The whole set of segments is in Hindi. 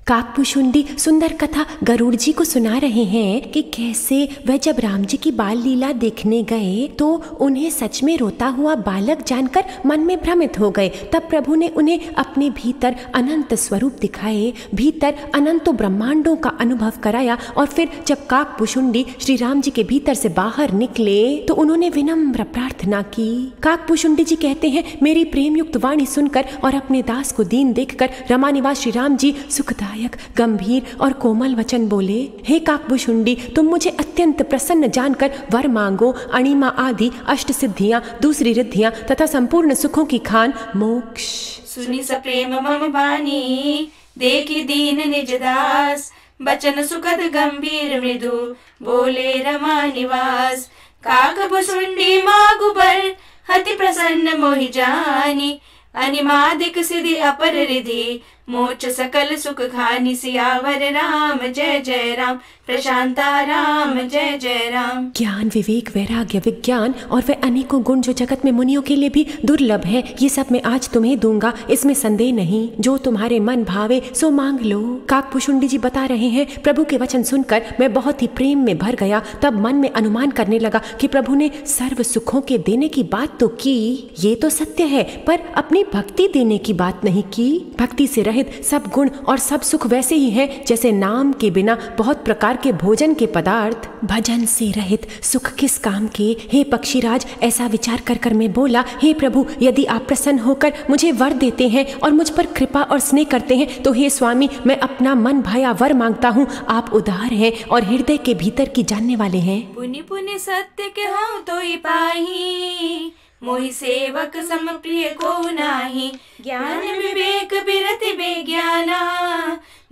काकभूषुंडी सुंदर कथा गरुड़ जी को सुना रहे हैं कि कैसे वह जब राम जी की बाल लीला देखने गए तो उन्हें सच में रोता हुआ बालक जानकर मन में भ्रमित हो गए। तब प्रभु ने उन्हें अपने भीतर अनंत स्वरूप दिखाए, भीतर अनंत ब्रह्मांडों का अनुभव कराया। और फिर जब काकभूषुंडी श्री राम जी के भीतर से बाहर निकले तो उन्होंने विनम्र प्रार्थना की। काकभूषुंडी जी कहते हैं, मेरी प्रेम युक्त वाणी सुनकर और अपने दास को दीन देखकर रमानिवास श्री राम जी सुखदायक गंभीर और कोमल वचन बोले, हे काकभूषुंडी, तुम मुझे अत्यंत प्रसन्न जानकर वर मांगो। अणिमा आदि अष्ट सिद्धियां, दूसरी रिद्धियां तथा संपूर्ण सुखों की खान मोक्ष। सुनी सप्रेम मम बानी, देखी दीन निज दास, बचन सुखद गंभीर मृदु, बोले रमा निवास। काकभूषुंडी मागु बर, अति प्रसन्न मोहि जानी, अनिमादिक सिद्धि अपर रिधि, मोक्ष सकल सुख खानी। सियावर राम जय जय राम, प्रशांता राम जय जय राम। ज्ञान, विवेक, वैराग्य, विज्ञान और वह अनेकों गुण जो जगत में मुनियों के लिए भी दुर्लभ है, ये सब मैं आज तुम्हें दूंगा, इसमें संदेह नहीं। जो तुम्हारे मन भावे सो मांग लो। काकभूषुंडी जी बता रहे हैं, प्रभु के वचन सुनकर मैं बहुत ही प्रेम में भर गया। तब मन में अनुमान करने लगा कि प्रभु ने सर्व सुखों के देने की बात तो की, ये तो सत्य है, पर अपनी भक्ति देने की बात नहीं की। भक्ति से रहित सब गुण और सब सुख वैसे ही हैं जैसे नाम के बिना बहुत प्रकार के भोजन के पदार्थ। भजन से रहित सुख किस काम के, हे पक्षीराज। ऐसा विचार कर कर मैं बोला, हे प्रभु, यदि आप प्रसन्न होकर मुझे वर देते हैं और मुझ पर कृपा और स्नेह करते हैं तो हे स्वामी, मैं अपना मन भाया वर मांगता हूँ। आप उदार हैं और हृदय के भीतर की जानने वाले हैं। पुनि पुनि सत्य के हूँ तो पाही, मोहि सेवक सम प्रिय को नाही। ज्ञान विवेक बिरति बेज्ञाना,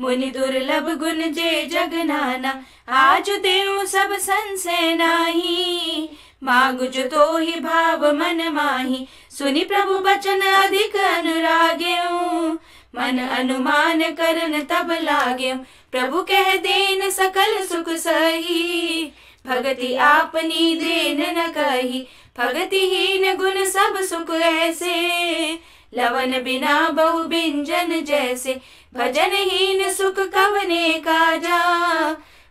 मुनि दुर्लभ गुण जे जग नाना। आज देव सब संशय नाही, मागु जो तो ही भाव मन माही। सुनि प्रभु बचन अधिक अनुराग्यो, मन अनुमान करन तब लाग्यो। प्रभु कह देन सकल सुख सही, भगति आपनी देन न कही। भगतिहीन गुण सब सुख ऐसे, लवन बिना बहु बिंजन जैसे। भजनहीन सुख कवने काजा,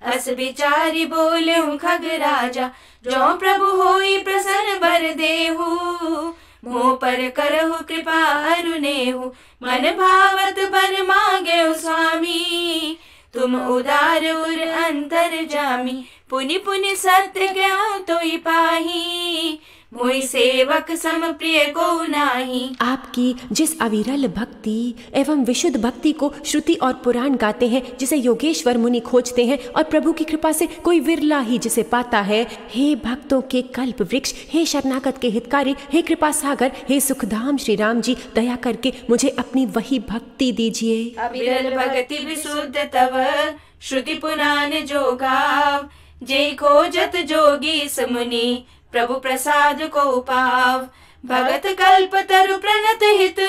अस विचारी बोले खग राजा। जो प्रभु होई प्रसन्न बर देहु, मोह पर करहु कृपा अरुनेहु। मन भावत बर मांगे स्वामी, तुम उदार उर अंतर जामी। पुनि पुनि सत्य ज्ञान तो पाही, मोहि सेवक सम प्रिय को नाही। आपकी जिस अविरल भक्ति एवं विशुद्ध भक्ति को श्रुति और पुराण गाते हैं, जिसे योगेश्वर मुनि खोजते हैं और प्रभु की कृपा से कोई विरला ही जिसे पाता है। हे भक्तों के कल्प वृक्ष, हे शरणागत के हितकारी, हे कृपा सागर, हे सुखधाम श्री राम जी, दया करके मुझे अपनी वही भक्ति दीजिए। अविरल भक्ति विशुद्ध तव, श्रुति पुराण जो गाव। जय खोजत जोगी समुनि, प्रभु प्रसाद को पाव। भगत कल्प तरु प्रणत हित,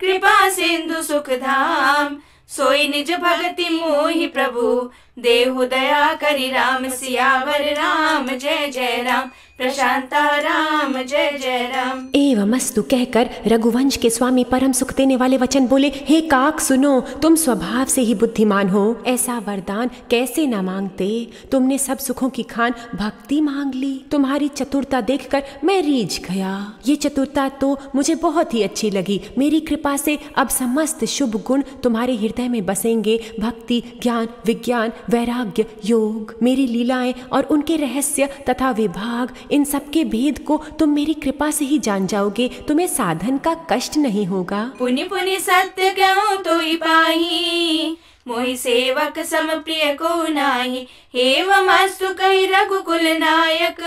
कृपा सिंधु सुख धाम। सोई निज भगति मोहि प्रभु, देहु दया करि राम। सियावर राम जय जय राम, प्रशांता राम जय जय राम। एवमस्तु कहकर रघुवंश के स्वामी परम सुख देने वाले वचन बोले, हे काक सुनो, तुम स्वभाव से ही बुद्धिमान हो, ऐसा वरदान कैसे न मांगते। तुमने सब सुखों की खान भक्ति मांग ली। तुम्हारी चतुरता देखकर मैं रीझ गया। ये चतुरता तो मुझे बहुत ही अच्छी लगी। मेरी कृपा से अब समस्त शुभ गुण तुम्हारे हृदय में बसेंगे। भक्ति, ज्ञान, विज्ञान, वैराग्य, योग, मेरी लीलाएं और उनके रहस्य तथा विभाग, इन सब के भेद को तुम मेरी कृपा से ही जान जाओगे। तुम्हें साधन का कष्ट नहीं होगा। पुनि पुनि सत्य कहूँ तो पाही, मोहि सेवक सम प्रिय को नाही। एवमस्तु कहि रघुकुल नायक,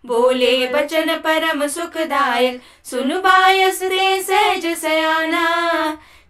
बोले बचन परम सुखदायक। सुनु बायस दे सहज सयाना,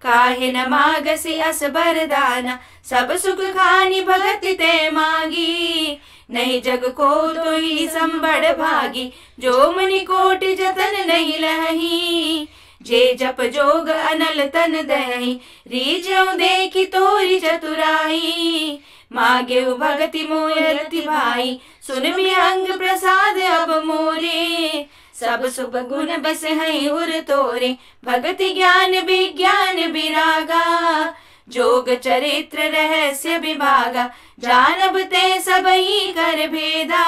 काहे न मागसी अस बरदाना। सब सुख खानी भगति ते मांगी, नहीं जग को तो ही संबड़ भागी। जो मुनि कोटि जतन नहीं लही, जे जप जोग अनल तन दही। रीझ्यों देखी तोरी चतुराई, मागे भगति मोरति भाई। सुन विहंग प्रसाद अब मोरे, सब शुभ गुण बस हैं उर तोरे। भगति ज्ञान विज्ञान विरागा, जोग चरित्र रहस्य विभागा, जानब ते सब ही कर भेदा।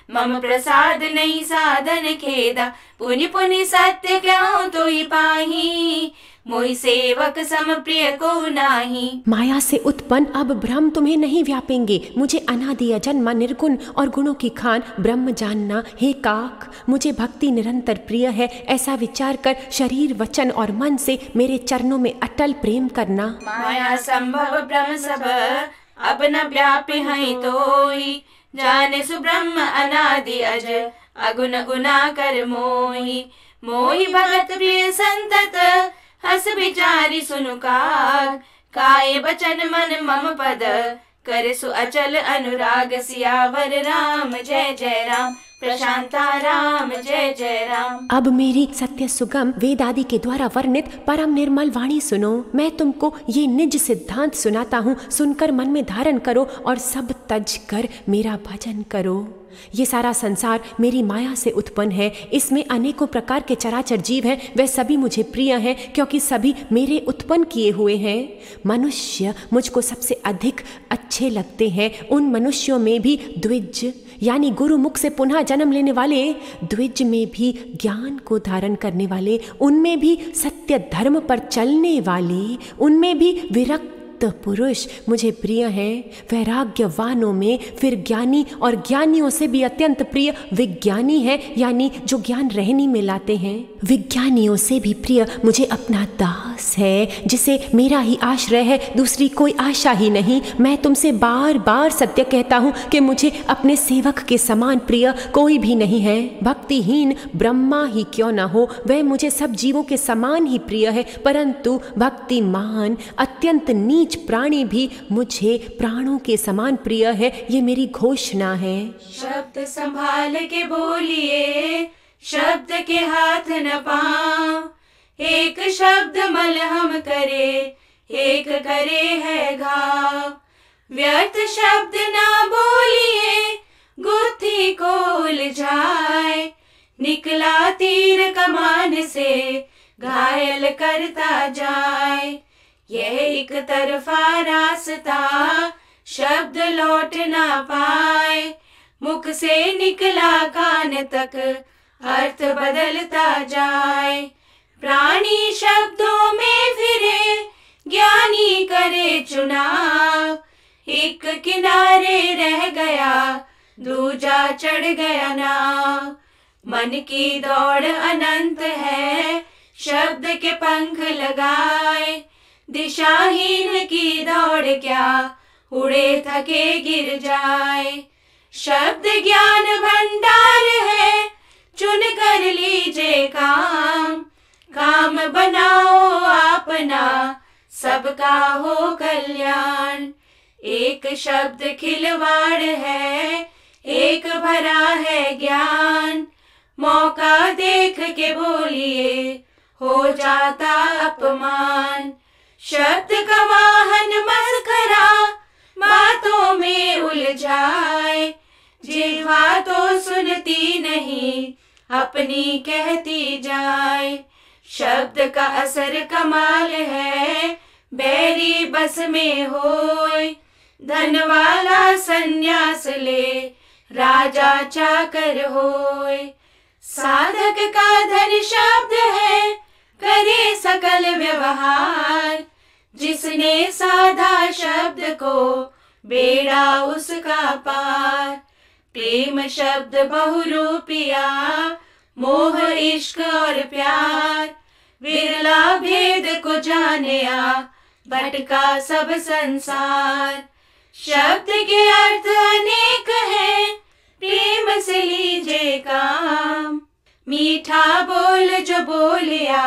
मम प्रसाद नहीं साधन खेदा, पुनि पुनि सत्य कहूँ तो ही पाही। मोहि सेवक सम प्रिय को नाही। माया से उत्पन्न अब ब्रह्म तुम्हें नहीं व्यापेंगे। मुझे अनादि अजन्म निर्गुण और गुणों की खान ब्रह्म जानना। हे काक, मुझे भक्ति निरंतर प्रिय है, ऐसा विचार कर शरीर वचन और मन से मेरे चरणों में अटल प्रेम करना। माया संभव ब्रह्म सब अब न व्यापी हैं तोई, जाने सुब्रह्म अनादि अज अगुण गुना कर मोहि। मोहि भगत प्रिय संतत हस विचारी सुनु काग, काय बचन मन मम पद करे सु अचल अनुराग। सियावर राम जय जय राम, प्रशांता राम जय जय राम। अब मेरी सत्य सुगम वेद आदि के द्वारा वर्णित परम निर्मल वाणी सुनो। मैं तुमको ये निज सिद्धांत सुनाता हूँ, सुनकर मन में धारण करो और सब तज कर मेरा भजन करो। ये सारा संसार मेरी माया से उत्पन्न है। इसमें अनेकों प्रकार के चराचर जीव हैं, वे सभी मुझे प्रिय हैं क्योंकि सभी मेरे उत्पन्न किए हुए हैं। मनुष्य मुझको सबसे अधिक अच्छे लगते हैं। उन मनुष्यों में भी द्विज यानी गुरु मुख से पुनः जन्म लेने वाले, द्विज में भी ज्ञान को धारण करने वाले, उनमें भी सत्य धर्म पर चलने वाले, उनमें भी विरक्त पुरुष मुझे प्रिय हैं। वैराग्यवानों में फिर ज्ञानी और ज्ञानियों से भी अत्यंत प्रिय विज्ञानी है, यानी जो ज्ञान रहनी में लाते हैं। विज्ञानियों से भी प्रिय मुझे अपना दास है, जिसे मेरा ही आश्रय है, दूसरी कोई आशा ही नहीं। मैं तुमसे बार बार सत्य कहता हूँ कि मुझे अपने सेवक के समान प्रिय कोई भी नहीं है। भक्तिहीन ब्रह्मा ही क्यों न हो, वह मुझे सब जीवों के समान ही प्रिय है, परंतु भक्तिमान अत्यंत नीच प्राणी भी मुझे प्राणों के समान प्रिय है। ये मेरी घोषणा है। शब्द संभाल के बोलिए, शब्द के हाथ न पाँव। एक शब्द मलहम करे, एक करे है घाव। व्यर्थ शब्द ना बोलिए, गुत्थी को उलझाए। निकला तीर कमान से, घायल करता जाए। यह एक तरफा रास्ता, शब्द लौट ना पाए। मुख से निकला कान तक, अर्थ बदलता जाए। प्राणी शब्दों में फिरे, ज्ञानी करे चुनाव। एक किनारे रह गया, दूजा चढ़ गया नाव। मन की दौड़ अनंत है, शब्द के पंख लगाए। दिशाहीन की दौड़ क्या, उड़े थके गिर जाए। शब्द ज्ञान भंडार है, चुन कर लीजिए काम। काम बनाओ अपना, सबका हो कल्याण। एक शब्द खिलवाड़ है, एक भरा है ज्ञान। मौका देख के बोलिए, हो जाता अपमान। शब्द का वाहन मस्करा, बातों में उलझाए। जिह्वा तो सुनती नहीं, अपनी कहती जाए। शब्द का असर कमाल है, बैरी बस में होए। धन वाला संन्यास ले, राजा चाकर होए। साधक का धन शब्द है, करे सकल व्यवहार। जिसने साधा शब्द को, बेड़ा उसका पार। प्रेम शब्द बहुरूपिया, मोह इश्क और प्यार। विरला भेद को जानिया, भटका सब संसार। शब्द के अर्थ अनेक है, प्रेम से लीजिए काम। मीठा बोल जो बोलिया,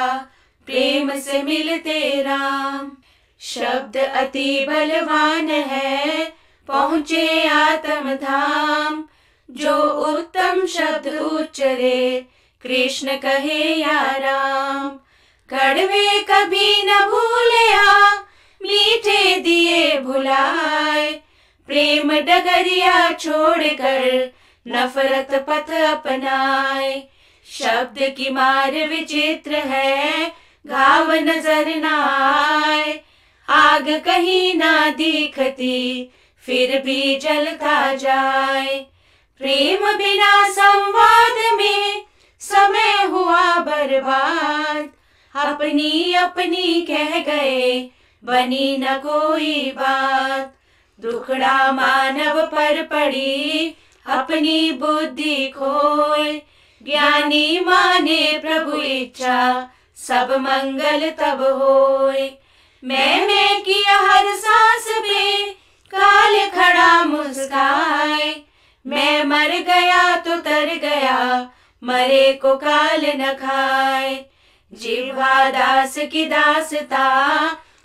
प्रेम से मिलते राम। शब्द अति बलवान है, पहुँचे आत्म धाम। जो उत्तम शब्द उच्चरे, कृष्ण कहे या राम। कड़वे कभी न भूलिया, मीठे दिए भुलाए। प्रेम डगरिया छोड़कर, नफरत पथ अपनाए। शब्द की मार विचित्र है, घाव नजर न आए। आग कहीं ना दिखती फिर भी जलता जाए। प्रेम बिना संवाद में समय हुआ बर्बाद। अपनी अपनी कह गए बनी न कोई बात। दुखड़ा मानव पर पड़ी अपनी बुद्धि खोए। ज्ञानी माने प्रभु इच्छा सब मंगल तब होए। मैं किया हर सांस में काल खड़ा मुस्काए। मैं मर गया तो तर गया मरे को काल न खाए। जिह्वा दास की दासता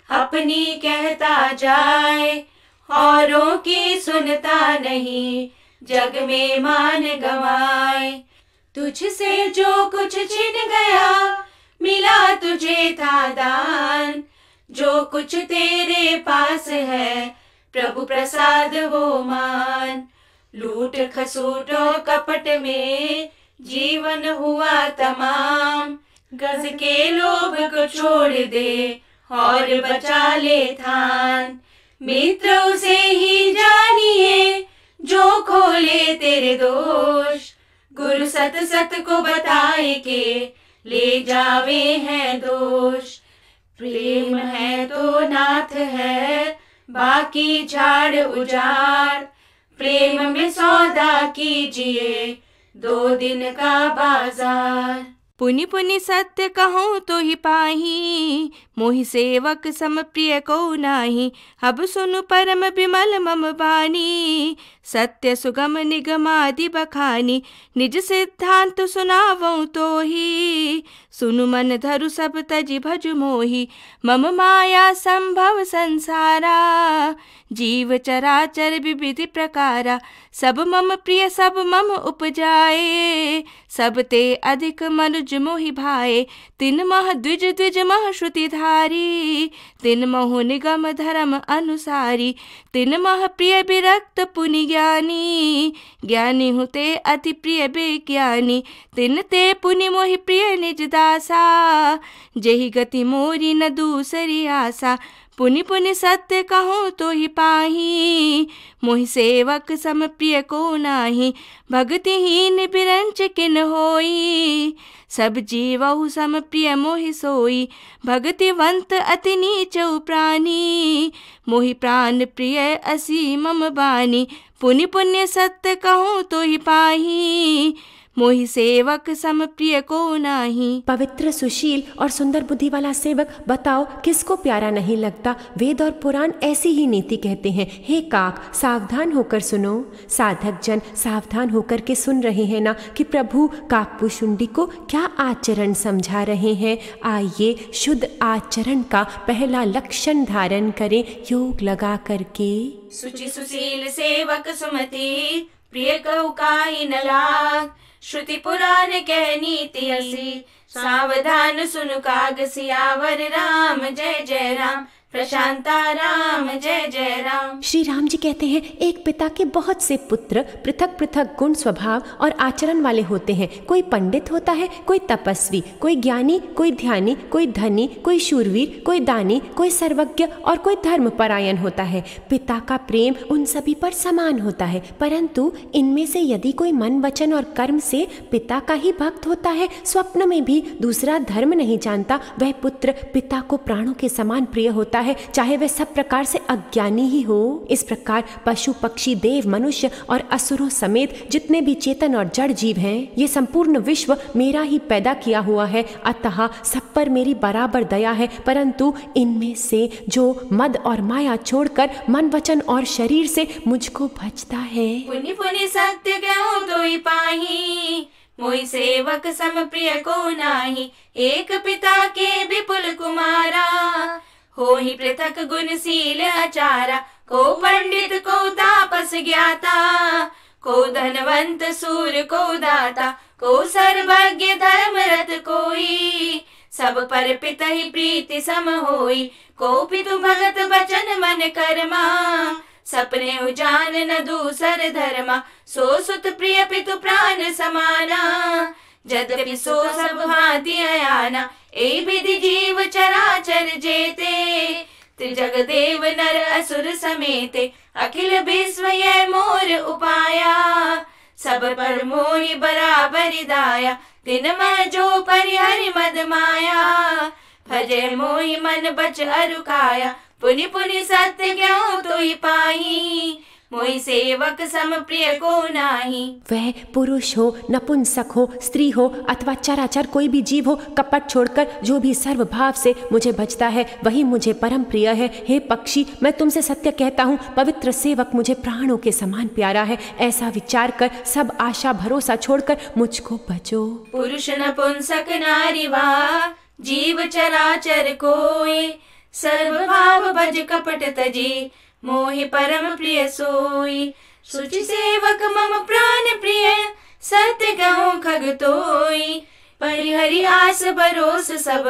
अपनी कहता जाए। औरों की सुनता नहीं जग में मान गवाए। तुझसे जो कुछ छिन गया मिला तुझे था दान। जो कुछ तेरे पास है प्रभु प्रसाद वो मान। लूट खसूट और कपट में जीवन हुआ तमाम। गज के लोभ को छोड़ दे और बचा ले थान। मित्र उसे ही जानिए जो खोले तेरे दोष। गुरु सत सत को बताए के ले जावे हैं दोष। प्रेम है तो नाथ है बाकी झाड़ उजाड़। प्रेम में सौदा कीजिए 2 दिन का बाजार। पुनि पुनि सत्य कहूँ तो ही पाही। मोहि सेवक सम प्रिय को नाही। अब सुनु परम विमल मम बानी। सत्य सुगम निगमादि बखानी। निज सिद्धांत सुनावऊँ तो ही। सुनु मन धरु सब तजि भजु मोहि। मम माया संभव संसारा। जीव चराचर विविधि प्रकारा। सब मम प्रिय सब मम उपजाए। सब ते अधिक मनुज मोहि भाए। तिन मह द्विज द्विज मह श्रुति धारी। तिन महु निगम धर्म अनुसारी। तिन मह प्रिय विरक्त पुनि ज्ञानी। ज्ञानी हुते अति प्रिय बेज्ञानी। तिन ते पुनि मोहि प्रिय निज दासा। जेहि गति मोरी न दूसरी आसा। पुनि पुनि सत्य कहूँ तो ही पाही। मोहि सेवक सम प्रिय को नाही। भगतिहीन बिरंच किन होई। सब जीवहु सम प्रिय मोहि सोई। भगतिवंत अति नीचउ प्राणी। मोहि प्राण प्रिय असी मम बानी। पुनि पुण्य सत्य कहूँ तो ही पाही। मोहि सेवक सम प्रिय को नाही। पवित्र सुशील और सुंदर बुद्धि वाला सेवक बताओ किसको प्यारा नहीं लगता। वेद और पुराण ऐसी ही नीति कहते हैं। हे काक सावधान होकर सुनो। साधक जन सावधान होकर के सुन रहे हैं ना कि प्रभु काकपुशुंडी को क्या आचरण समझा रहे हैं। आइए शुद्ध आचरण का पहला लक्षण धारण करें योग लगा करके। सुचि सुशील सेवक सुमति प्रिय कहु काहि न लाग। श्रुति पुराण कह नीति असी सावधान सुनु काग। सियावर राम जय जय राम प्रशांता राम जय जय राम। श्री राम जी कहते हैं एक पिता के बहुत से पुत्र पृथक पृथक गुण स्वभाव और आचरण वाले होते हैं। कोई पंडित होता है, कोई तपस्वी, कोई ज्ञानी, कोई ध्यानी, कोई धनी, कोई शूरवीर, कोई दानी, कोई सर्वज्ञ और कोई धर्मपरायण होता है। पिता का प्रेम उन सभी पर समान होता है, परंतु इनमें से यदि कोई मन वचन और कर्म से पिता का ही भक्त होता है, स्वप्न में भी दूसरा धर्म नहीं जानता, वह पुत्र पिता को प्राणों के समान प्रिय होता है, चाहे वह सब प्रकार से अज्ञानी ही हो। इस प्रकार पशु पक्षी देव मनुष्य और असुरों समेत जितने भी चेतन और जड़ जीव हैं, ये संपूर्ण विश्व मेरा ही पैदा किया हुआ है, अतः सब पर मेरी बराबर दया है। परंतु इनमें से जो मद और माया छोड़कर मन वचन और शरीर से मुझको भजता है। पुनि पुनि सत्य कहूँ तो ही पाही। मोहि सेवक सम प्रिय को नाही। एक पिता के विपुल कुमारा। हो ही पृथक गुणशील आचारा। को पंडित को तापस ज्ञाता। को धनवंत सूर को दाता। को सर्वज्ञ धर्मरत कोई। सब पर पिता ही प्रीति सम होई। को पितु भगत वचन मन कर्मा। सपने उजान न दूसर धर्मा। सो सुत प्रिय पितु प्राण समाना। यद्यपि सो सब भांति अयाना। ए विधि जीव चराचर जेते। त्रिजग देव नर असुर समेते अखिल विश्व यह मोर उपाया। सब पर मोहि बराबर दाया तिन मैं जो परिहरि मद माया। भजे मोहि मन बच अरु काया पुनि पुनि सत्य ज्ञान तोहि पाई। मोहि सेवक सम प्रिय को नाही। वह पुरुष हो, नपुंसक हो, स्त्री हो अथवा चराचर कोई भी जीव हो, कपट छोड़कर जो भी सर्वभाव से मुझे भजता है वही मुझे परम प्रिय है। हे पक्षी, मैं तुमसे सत्य कहता हूँ, पवित्र सेवक मुझे प्राणों के समान प्यारा है। ऐसा विचार कर सब आशा भरोसा छोड़कर मुझको भजो। पुरुष नपुंसक नारी वा जीव चराचर कोई। सर्वभाव भज कपट तजी मोहि परम प्रिय सोई। सुचि सेवक मम प्राण प्रिय सत्य कहूँ खग तोई। परिहरि आस भरोस सब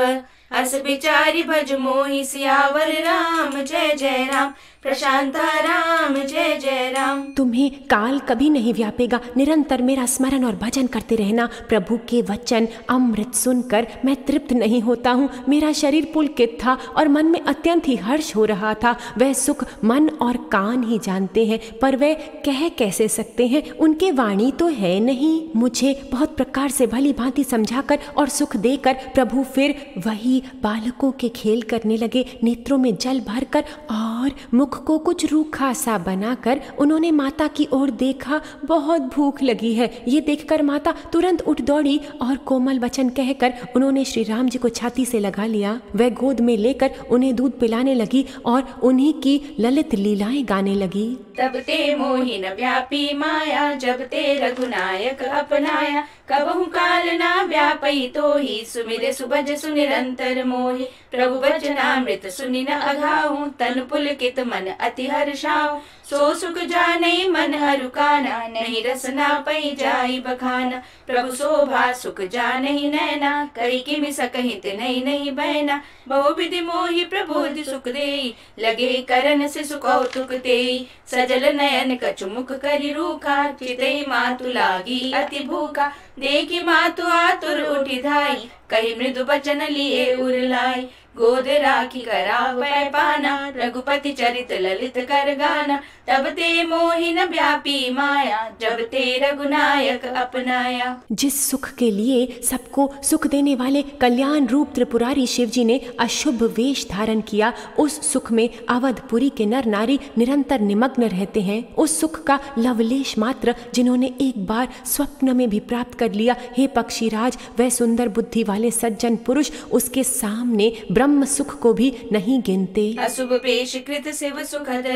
अस विचारी भज मोहि। सियावर राम जय जय राम प्रशांता राम जय जय राम। तुम्हें काल कभी नहीं व्यापेगा, निरंतर मेरा स्मरण और भजन करते रहना। प्रभु के वचन अमृत सुनकर मैं तृप्त नहीं होता हूँ। मेरा शरीर पुलकित था और मन में अत्यंत ही हर्ष हो रहा था। वह सुख मन और कान ही जानते हैं, पर वह कह कैसे सकते हैं, उनके वाणी तो है नहीं। मुझे बहुत प्रकार से भली भांति समझाकर और सुख देकर प्रभु फिर वही बालकों के खेल करने लगे। नेत्रों में जल भरकर और मुख को कुछ रूखा सा बनाकर उन्होंने माता की ओर देखा। बहुत भूख लगी है। ये देखकर माता तुरंत उठ दौड़ी और कोमल वचन कहकर उन्होंने श्री राम जी को छाती से लगा लिया। वह गोद में लेकर उन्हें दूध पिलाने लगी और उन्हीं की ललित लीलाएं गाने लगी। तब ते मोहि न व्यापी माया जब ते रघुनायक अपनाया। कबहु काल ना व्यापई तो ही सुमिर सुभज सुनिरंतर मोहि। प्रभु वचनामृत सुनि न अघाऊं तन पुलकित मन अति हर्षाऊं। सो सुख जाने मन अरुकाना नहीं रसना पई जाई बखाना। प्रभु शोभा सुख जाने नैना कही किमि सकहित नहीं नहीं बहना। बहुविधि मोहि प्रबोधि सुख देई लगे करन से सुख कौतुक तेई। सजल नयन कछु मुख करि रूखा चितई मातु लागी अति भूखा। देखी मातु आतुर उठी धाई कही मृदु बचन लिए उरलाई। गोद राखी कराव पाना रघुपति चरित ललित कर गाना। तब ते मोहि न व्यापी माया जब ते रघुनायक अपनाया। जिस सुख के लिए सबको सुख देने वाले कल्याण रूप त्रिपुरारी शिव जी ने अशुभ वेश धारण किया, उस सुख में अवधपुरी के नर नारी निरंतर निमग्न रहते हैं। उस सुख का लवलेश मात्र जिन्होंने एक बार स्वप्न में भी प्राप्त कर लिया, हे पक्षीराज, वह सुंदर बुद्धि वाले सज्जन पुरुष उसके सामने ब्रह्म सुख को भी नहीं गिनते। अशुभ पेश कृत शिव सुखद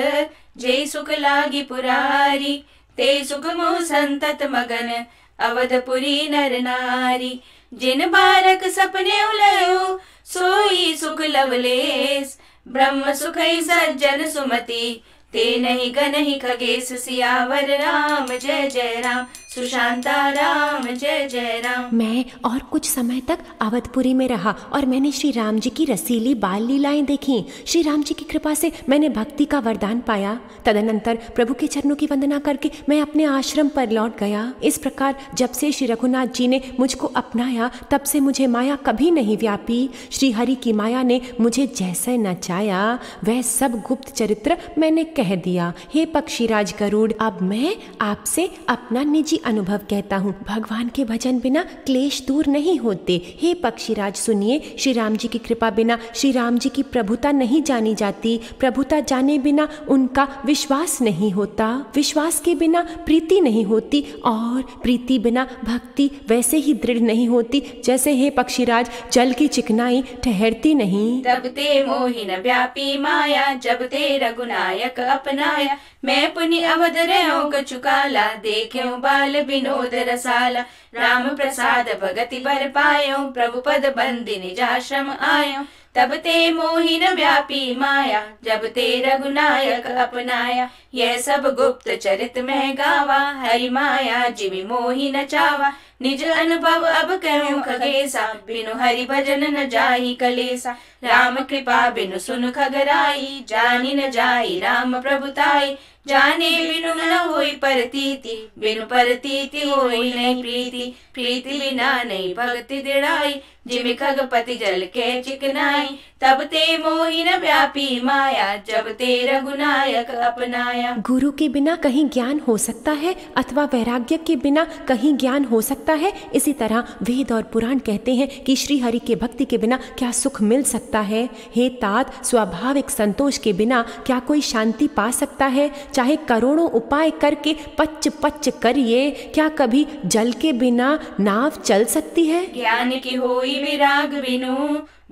जय सुख लागी पुरारी। ते सुख मोह संतत मगन अवधपुरी नर नारी। जिन बारक सपने उलयो सोई सुख लवलेस। ब्रह्म सुखई सज्जन सुमति ते नहीं गनहि खगेश। सियावर राम जय जय राम सुशांता राम जय जय राम। मैं और कुछ समय तक अवधपुरी में रहा और मैंने श्री राम जी की रसीली बाल लीलाएं देखी। श्री राम जी की कृपा से मैंने भक्ति का वरदान पाया। तदनंतर प्रभु के चरणों की वंदना करके मैं अपने आश्रम पर लौट गया। इस प्रकार जब से श्री रघुनाथ जी ने मुझको अपनाया तब से मुझे माया कभी नहीं व्यापी। श्री हरि की माया ने मुझे जैसे नचाया वह सब गुप्त चरित्र मैंने कह दिया। हे पक्षीराज गरुड़, अब मैं आपसे अपना निजी अनुभव कहता हूँ। भगवान के भजन बिना क्लेश दूर नहीं होते। हे पक्षीराज सुनिए, श्री राम जी की कृपा बिना श्री राम जी की प्रभुता नहीं जानी जाती। प्रभुता जाने बिना उनका विश्वास नहीं होता। विश्वास के बिना प्रीति नहीं होती और प्रीति बिना भक्ति वैसे ही दृढ़ नहीं होती जैसे, हे पक्षीराज, जल की चिकनाई ठहरती नहीं। तब ते मोहि न व्यापी माया जब ते रघुनायक अपनाया। मैं पुनि अवध रहो कछु काला देख्यो बाल विनोद रसाला। राम प्रसाद भगति बर पायो प्रभु पद बंदी निज आश्रम आयो। तब ते मोहि न व्यापी माया जब ते रघुनायक अपनाया। यह सब गुप्त चरित में गावा हरि माया जिमि मोहि न चावा। निज अनुभव अब कहूँ खगेसा बिनु हरि भजन न जाहि कलेसा। राम कृपा बिनु सुन खगराई जानी न जाई राम प्रभुताई। जाने बिनु न होई परतीति, बिनु परतीति होई नहीं प्रीति, प्रीति बिना नहीं भक्ति दृढ़ाई, जिमि खगपति जल के चिकनाई, तब ते मोहि न व्यापी माया, जब ते रघुनायक अपनाया। गुरु के बिना कहीं ज्ञान हो सकता है अथवा वैराग्य के बिना कहीं ज्ञान हो सकता है। इसी तरह वेद और पुराण कहते हैं कि श्री हरि के भक्ति के बिना क्या सुख मिल सकता है। हे तात, स्वाभाविक संतोष के बिना क्या कोई शांति पा सकता है? चाहे करोड़ों उपाय करके पच पच करिए, क्या कभी जल के बिना नाव चल सकती है? ज्ञान की होई विराग बिनु,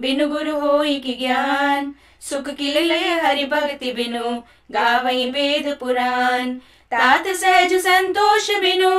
बिनु गुरु होई की ज्ञान, सुख की लय हरि भक्ति बिनु, गावई वेद पुराण। तात सहज संतोष बिनु,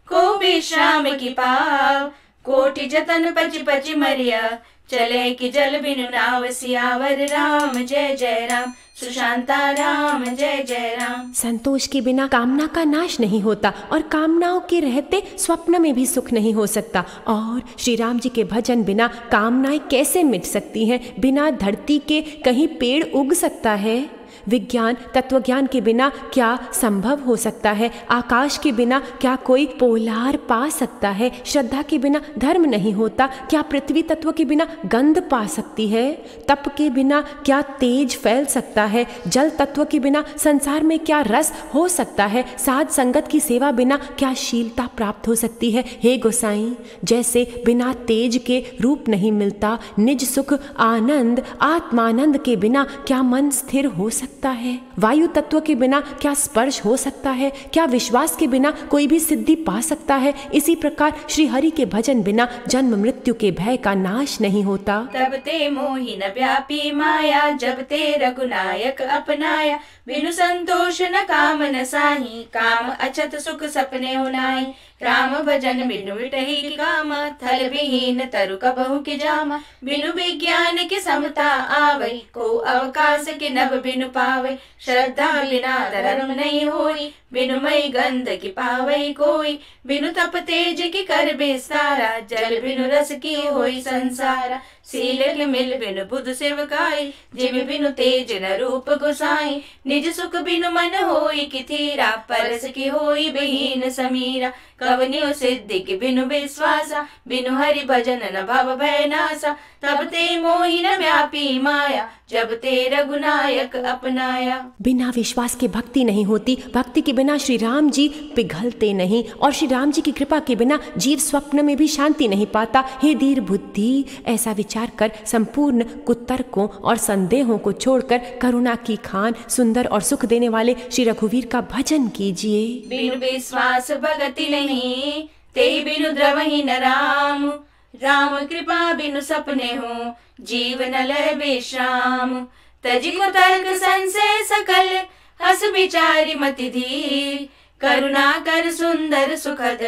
को विश्राम की पाव, कोटि जतन पच पच मरिया, चले कि जल बिनु नाव। सियावर राम जय जय राम, सुशांता राम जय जय राम। संतोष के बिना कामना का नाश नहीं होता और कामनाओं के रहते स्वप्न में भी सुख नहीं हो सकता। और श्री राम जी के भजन बिना कामनाएं कैसे मिट सकती हैं? बिना धरती के कहीं पेड़ उग सकता है? विज्ञान तत्वज्ञान के बिना क्या संभव हो सकता है? आकाश के बिना क्या कोई पोलार पा सकता है? श्रद्धा के बिना धर्म नहीं होता। क्या पृथ्वी तत्व के बिना गंध पा सकती है? तप के बिना क्या तेज फैल सकता है? जल तत्व के बिना संसार में क्या रस हो सकता है? साध संगत की सेवा बिना क्या शीलता प्राप्त हो सकती है? हे गोसाई, जैसे बिना तेज के रूप नहीं मिलता, निज सुख आनंद आत्मानंद के बिना क्या मन स्थिर हो सकता है? वायु तत्व के बिना क्या स्पर्श हो सकता है? क्या विश्वास के बिना कोई भी सिद्धि पा सकता है? इसी प्रकार श्री हरि के भजन बिना जन्म मृत्यु के भय का नाश नहीं होता। तब ते मोहि न व्यापी माया, जब ते रघुनायक अपनाया, बिनु संतोष न काम न साही, काम अछत सुख सपने हुनाई। राम भजन बिनु मिटहि की कामा, थल विहीन तरु कबहु की जामा। बिनु विज्ञान के समता आवै, को अवकाश के नभ बिनु पावै। श्रद्धा बिना धर्म नहीं होई, बिनु मई गंध की पावै कोई। बिनु तप तेज की कर बेसारा, जल बिनु रस की होई संसारा। सील मिल बिनु बुध सेवकाई, जिम बिनु तेज न रूप गोसाई। निज सुख बिनु मन होई की थीरा, परस की होई विहीन समीरा। कवनियो सिद्धि की बिनु विश्वासा, बिनु हरि भजन न भव भय नासा। तब ते मोहि न व्यापी माया, जब ते रघुनायक अपनाया। बिना विश्वास के भक्ति नहीं होती, भक्ति के बिना श्री राम जी पिघलते नहीं, और श्री राम जी की कृपा के बिना जीव स्वप्न में भी शांति नहीं पाता। हे धीर बुद्धि, ऐसा विचार कर संपूर्ण कुतर्कों और संदेहों को छोड़कर करुणा की खान सुंदर और सुख देने वाले श्री रघुवीर का भजन कीजिए। बिनु विश्वास भगति नहीं, ते बिनु द्रवहि न राम। राम कृपा बिनु सपने हो, जीवन लय विश्राम। तजी को तर्क संशय सकल, हस विचारी मति धीर। करुणा कर सुंदर सुखद,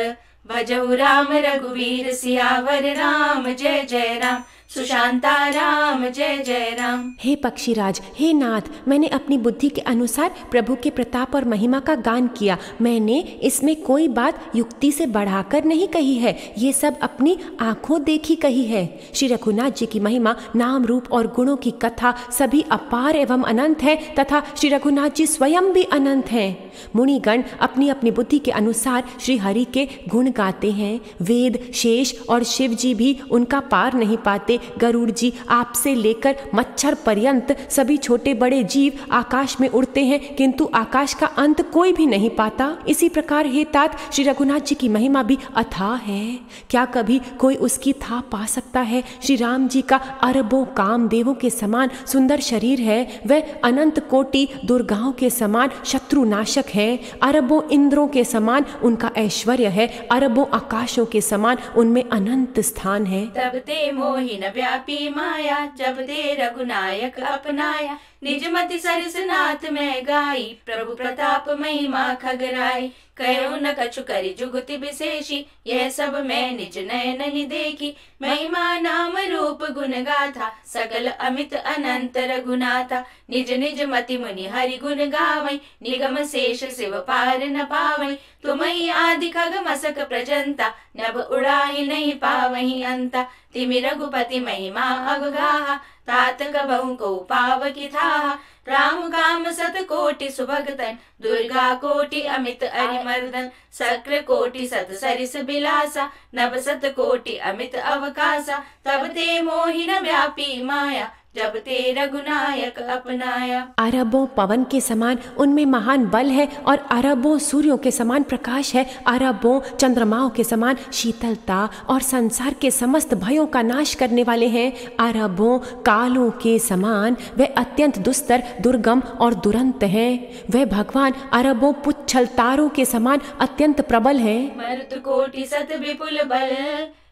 भजहु राम रघुवीर। सियावर राम जय जय राम, सुशांता राम जय जय राम। हे पक्षीराज, हे नाथ, मैंने अपनी बुद्धि के अनुसार प्रभु के प्रताप और महिमा का गान किया। मैंने इसमें कोई बात युक्ति से बढ़ाकर नहीं कही है, ये सब अपनी आंखों देखी कही है। श्री रघुनाथ जी की महिमा, नाम रूप और गुणों की कथा सभी अपार एवं अनंत है, तथा श्री रघुनाथ जी स्वयं भी अनंत हैं। मुनिगण अपनी अपनी बुद्धि के अनुसार श्री हरि के गुण गाते हैं। वेद, शेष और शिव जी भी उनका पार नहीं पाते। गरुड़ जी आपसे लेकर मच्छर पर्यंत सभी छोटे बड़े जीव आकाश में उड़ते हैं, किंतु आकाश का अंत कोई भी नहीं पाता। इसी प्रकार हे तात, श्री रघुनाथ जी की महिमा भी अथाह है, क्या कभी कोई उसकी था पा सकता है? श्री राम जी का अरबों कामदेवों के समान सुंदर शरीर है, वह अनंत कोटि दुर्गाओं के समान शत्रुनाशक है। अरबों इंद्रों के समान उनका ऐश्वर्य है, अरबों आकाशों के समान उनमें अनंत स्थान है। तब ते मोहि न व्यापी माया, जब ते रघुनायक अपनाया। निज मति सरस नाथ में गाई, प्रभु प्रताप महिमा खगराई। कहो न कछु करि जुगति विशेषी, यह सब मैं निज नयन देखी। महिमा नाम रूप गुण गाथा, सकल अमित अनंत रघुनाथा। निज निज मति मुनि हरि गुण गावै, निगम शेष शिव पार न पावै। तुमहि आदि खग मसक प्रजंता, नभ उड़ाहि नहीं पावहि अंता। तिमि रघुपति महिमा अवगाहा, तात कबहु को पाव की थाहा। राम काम सत कोटि सुभगतन, दुर्गा कोटि अमित अरिमर्दन, शक्र कोटि सत सरिस बिलासा, नभ सत कोटि अमित अवकाशा, तब ते मोहि न व्यापी माया, जब ते रघुनायक अपनाया। अरबों पवन के समान उनमें महान बल है और अरबों सूर्यों के समान प्रकाश है। अरबों चंद्रमाओं के समान शीतलता और संसार के समस्त भयों का नाश करने वाले हैं। अरबों कालों के समान वे अत्यंत दुस्तर, दुर्गम और दुरंत हैं। वे भगवान अरबों पुच्छल तारों के समान अत्यंत प्रबल है। मरुत कोटि सत विपुल बल,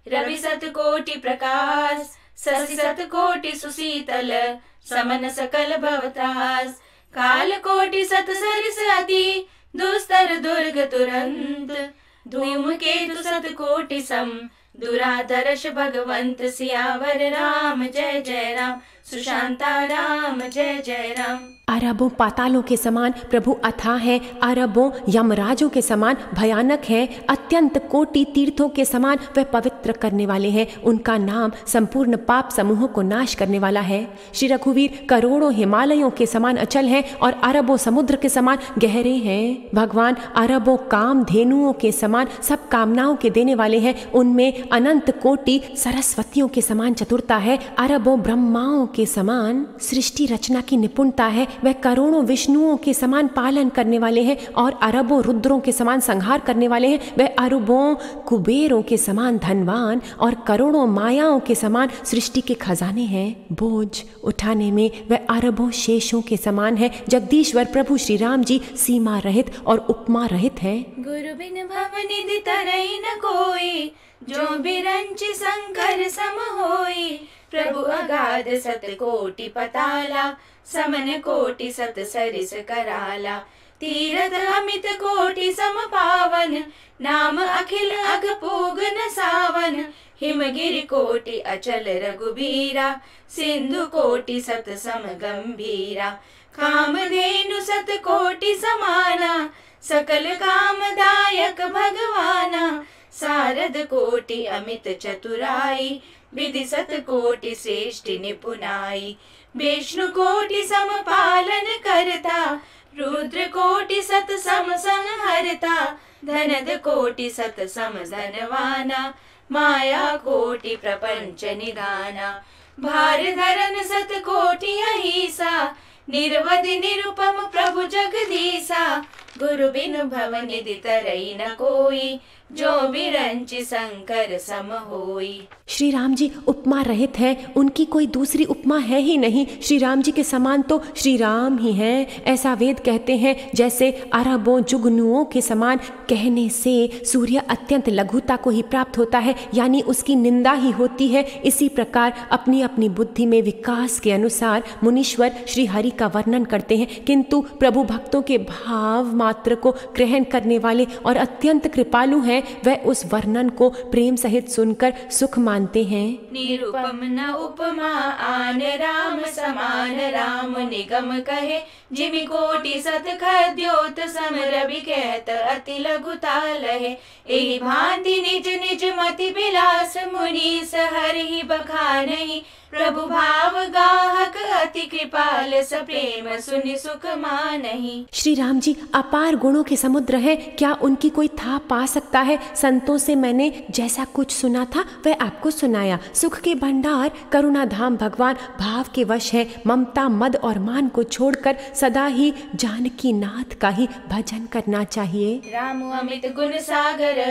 रवि सत कोटि प्रकाश, शशि सत कोटि सुशीतल, समन सकल भवतास, काल कोटि सत सरिस अति, दुस्तर दुर्ग तुरंत, धूमकेतु सत कोटि सम, दुराधर्ष भगवंत, सियावर राम जय जय राम, सुशांता राम जय जय राम। अरबों पातालों के समान प्रभु अथाह है, अरबों यमराजों के समान भयानक है, अत्यंत कोटि तीर्थों के समान वह पवित्र करने वाले हैं। उनका नाम संपूर्ण पाप समूहों को नाश करने वाला है। श्री रघुवीर करोड़ों हिमालयों के समान अचल हैं और अरबों समुद्र के समान गहरे हैं। भगवान अरबों काम धेनुओं के समान सब कामनाओं के देने वाले हैं। उनमें अनंत कोटि सरस्वतियों के समान चतुरता है, अरबों ब्रह्माओं के समान सृष्टि रचना की निपुणता है। वह करोड़ों विष्णुओं के समान पालन करने वाले हैं और अरबों रुद्रों के समान संहार करने वाले हैं। वह अरबों कुबेरों के समान धनवान और करोड़ों मायाओं के समान सृष्टि के खजाने हैं। बोझ उठाने में वह अरबों शेषों के समान है। जगदीश्वर प्रभु श्री राम जी सीमा रहित और उपमा रहित हैं। गुरु बिन भवनिधि तरई न कोई, जो बिरंचि शंकर सम होई, प्रभु अगाध सत कोटि पताला, समन कोटि सत सरिस कराला, तीरथ अमित कोटि सम पावन, नाम अखिल अघ पूग न सावन, हिमगिरि कोटि अचल रघुबीरा, सिंधु कोटि सत सम गंभीरा, कामधेनु सत कोटि समाना, सकल कामदायक भगवाना, सारद कोटि अमित चतुराई, विधि सत कोटि श्रेष्ठ निपुनाई, विष्णु कोटि सम पालन करता, रुद्र कोटि सत सम संहरता, धनद कोटि सत सम धनवाना, माया कोटि प्रपंच निधाना, भार धरन सत कोटि अहिसा, निर्वधि निरुपम प्रभु जगदीसा, गुरु बिनु भवनिधि तरई न कोई, जो बिरंचि शंकर सम होई। श्री राम जी उपमा रहित हैं, उनकी कोई दूसरी उपमा है ही नहीं। श्री राम जी के समान तो श्री राम ही हैं, ऐसा वेद कहते हैं। जैसे अरबों जुगनुओं के समान कहने से सूर्य अत्यंत लघुता को ही प्राप्त होता है, यानी उसकी निंदा ही होती है। इसी प्रकार अपनी अपनी बुद्धि में विकास के अनुसार मुनीश्वर श्री हरि का वर्णन करते हैं, किंतु प्रभु भक्तों के भाव मात्र को ग्रहण करने वाले और अत्यंत कृपालु हैं। वह उस वर्णन को प्रेम सहित सुनकर सुख मानते हैं। निरुपम न उपमा आन, राम समान राम निगम कहे, जिमि कोटि सत खद्योत सम, रवि कहत अति लघुता लहे, एहि भांति निज निज मति बिलास, मुनीस हरि बखानहि, प्रभु भाव गाहक अति कृपाल, सप्रेम सुनि सुख मानहि। श्री राम जी अपार गुणों के समुद्र हैं, क्या उनकी कोई था पा सकता है। संतों से मैंने जैसा कुछ सुना था वह आपको सुनाया। सुख के भंडार करुणा धाम भगवान भाव के वश है। ममता मद और मान को छोड़कर सदा ही जानकी नाथ का ही भजन करना चाहिए। राम अमित गुण सागर,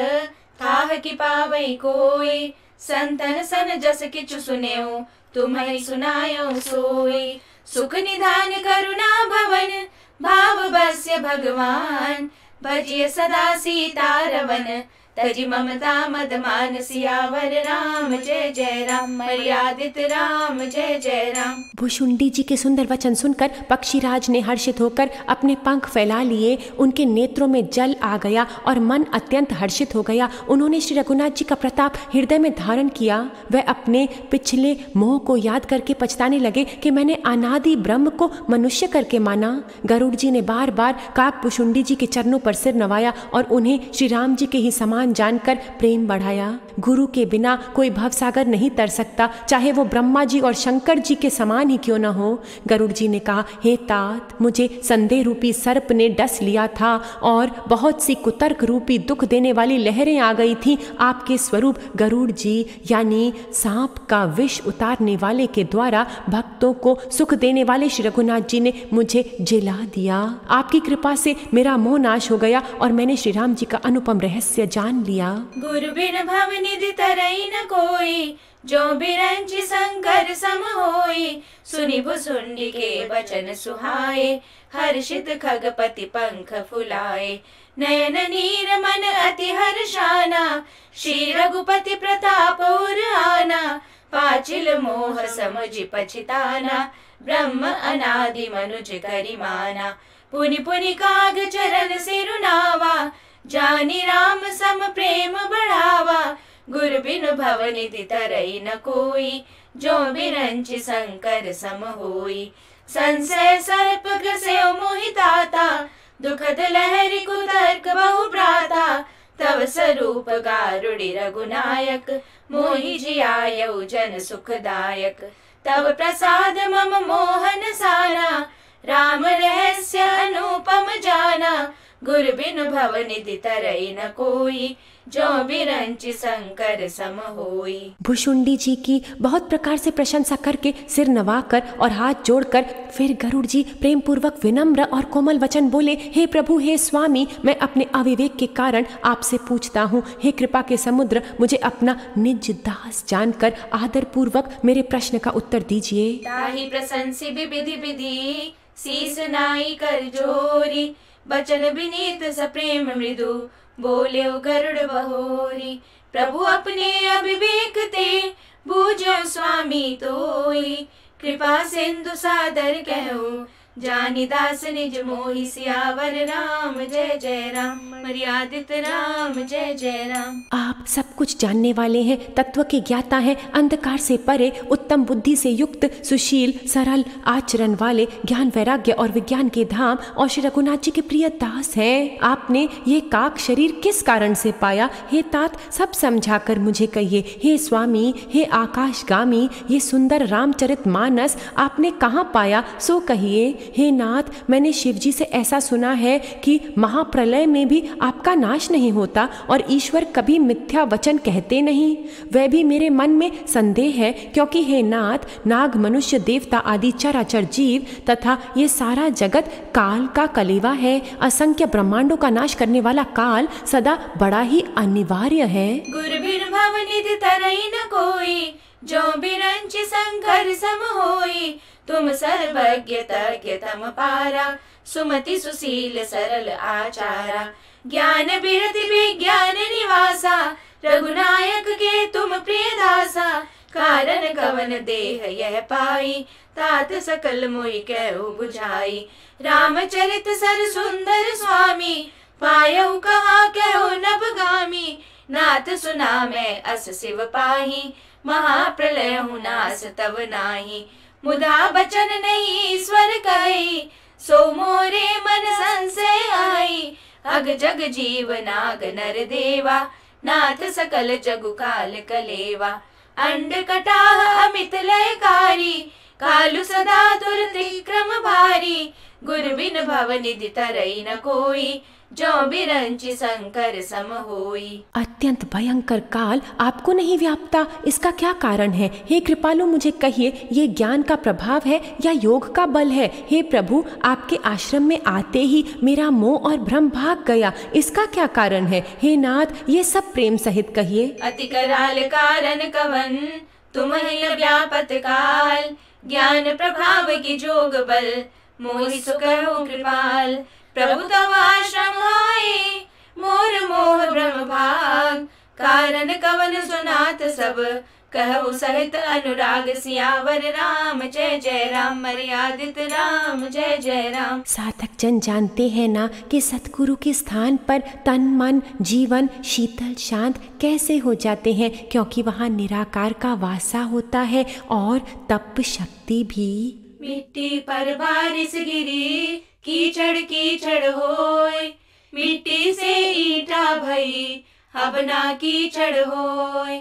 थाह की पावई कोई, संतन सन जस किछु सुनेऊ, तुम्हें सुनायो सोई, सुख निधान करुणा भवन, भाव बस्य भगवान, भजिय सदा सीता रवन, तजि ममता मद मान, सियावर राम जय जय राम, मर्यादित राम जय जय राम। भुशुंडी जी के सुंदर वचन सुनकर पक्षीराज ने हर्षित होकर अपने पंख फैला लिए। उनके नेत्रों में जल आ गया और मन अत्यंत हर्षित हो गया। उन्होंने श्री रघुनाथ जी का प्रताप हृदय में धारण किया। वह अपने पिछले मोह को याद करके पछताने लगे कि मैंने अनादि ब्रह्म को मनुष्य करके माना। गरुड़ जी ने बार बार काक भुशुंडी जी के चरणों पर सिर नवाया और उन्हें श्री राम जी के ही समान आसान जानकर प्रेम बढ़ाया। गुरु के बिना कोई भवसागर नहीं तर सकता, चाहे वो ब्रह्मा जी और शंकर जी के समान ही क्यों न हो। गरुड़ जी ने कहा, हे तात, मुझे संदेह रूपी सर्प ने डस लिया था और बहुत सी कुतर्क रूपी दुख देने वाली लहरें आ गई थीं। आपके स्वरूप गरुड़ जी यानी सांप का विष उतारने वाले के द्वारा भक्तों को सुख देने वाले श्री रघुनाथ जी ने मुझे जिला दिया। आपकी कृपा से मेरा मोह नाश हो गया और मैंने श्री राम जी का अनुपम रहस्य जान लिया। गुरु बिन भव निधि तरई न कोई, जो बिरंची शंकर सम होई। सुनि भुसुंडी के वचन सुहाए, हर्षित खगपति पंख फुलाए। नयन नीर मन अति हर्षाना, श्री रघुपति प्रताप उर आना। पाचिल मोह समझि पछिताना, ब्रह्म अनादि मनुज करिमाना। पुनि पुनि काग चरण सिरुनावा, जानि राम सम प्रेम बढ़ावा। गुरु बिनु भव निधि तरई न कोई, जो बिरंचि शंकर सम होई। संशय सर्प ग्रसेउ मोहिताता, दुखद लहरि कुतर्क बहु भ्राता। तव स्वरूप गारुड़ि रघुनायक, मोहि जियायउ जन सुखदायक। तव प्रसाद मम मोहन साना, राम रहस्य अनुपम जाना। गुरु बिनु भव निधि तरई न कोई, जो बिरंचि शंकर सम होई। भुशुंडी जी की बहुत प्रकार से प्रशंसा करके सिर नवाकर और हाथ जोड़कर फिर गरुड़ जी प्रेम पूर्वक विनम्र और कोमल वचन बोले, हे प्रभु, हे स्वामी, मैं अपने अविवेक के कारण आपसे पूछता हूँ। हे कृपा के समुद्र, मुझे अपना निज दास जानकर आदर पूर्वक मेरे प्रश्न का उत्तर दीजिए। ताहि प्रशंसी विधि विधि, शीस नाई कर जोरी। बचन विनीत सप्रेम मृदु, बोले गरुड़ बहोरी। प्रभु अपने अविवेक ते, बूझो स्वामी तोई। कृपा सिंधु सादर कहो, जानी दास निज मोहि। सियावर राम जय जय राम, मर्यादित राम जय जय राम। आप सब कुछ जानने वाले हैं, तत्व के ज्ञाता हैं, अंधकार से परे, उत्तम बुद्धि से युक्त, सुशील सरल आचरण वाले, ज्ञान वैराग्य और विज्ञान के धाम और श्री रघुनाथ जी के प्रिय दास हैं। आपने ये काक शरीर किस कारण से पाया? हे तात, सब समझा कर मुझे कहिए। हे स्वामी, हे आकाशगामी, ये सुंदर रामचरित मानस आपने कहाँ पाया, सो कहिए। हे नाथ, मैंने शिव जी से ऐसा सुना है कि महाप्रलय में भी आपका नाश नहीं होता और ईश्वर कभी मिथ्या वचन कहते नहीं। वह भी मेरे मन में संदेह है, क्योंकि हे नाथ, नाग, मनुष्य, देवता आदि चराचर जीव तथा ये सारा जगत काल का कलेवा है। असंख्य ब्रह्मांडों का नाश करने वाला काल सदा बड़ा ही अनिवार्य है। गुरु बिनु भव निधि तरई न कोई, जो बिरंचि शंकर सम होई। तुम सर्वज्ञ तज्ञ तम पारा, सुमति सुशील सरल आचारा। ज्ञान बिरति विज्ञान निवासा, रघुनायक के तुम प्रिय दासा। कारण कवन देह यह पाई, तात सकल मोहि कहु बुझाई। रामचरित सर सुंदर स्वामी, पायऊ कहा कहो नभगामी। नाथ सुना मैं अस शिव पाही, महाप्रलय हूँ नास तब नाही। मुदा बचन नहीं ईश्वर कही, सो मोरे मन संशय आई। अग जग जीव नाग नर देवा, नाथ सकल जगु काल कलेवा। अंड कटाह अमित लयकारी, कालु सदा दुर्तिक्रम भारी। गुरु बिन भव निधि तरई न कोई, जो बिरंचि शंकर सम होई। अत्यंत भयंकर काल आपको नहीं व्यापता, इसका क्या कारण है? हे कृपालु, मुझे कहिए, ये ज्ञान का प्रभाव है या योग का बल है? हे प्रभु, आपके आश्रम में आते ही मेरा मोह और भ्रम भाग गया, इसका क्या कारण है? हे नाथ, ये सब प्रेम सहित कहिए। अति कराल कारण कवन, तुम ही व्यापत काल। ज्ञान प्रभाव की जोग बल, मोहि सुकहु कृपाल। प्रभु तव आश्रम आए, मोर मोह भ्रम भाग। कारण कवन सुनात सब, कहु सहित अनुराग। सियावर राम जय जय राम, मर्यादित राम जय जय राम। साधक जन जानते हैं ना कि सतगुरु के स्थान पर तन मन जीवन शीतल शांत कैसे हो जाते हैं, क्योंकि वहाँ निराकार का वासा होता है और तप शक्ति भी। मिट्टी पर बारिश गिरी, कीचड़ कीचड़ होय। मिट्टी से ईटा भई, अब ना कीचड़ होए।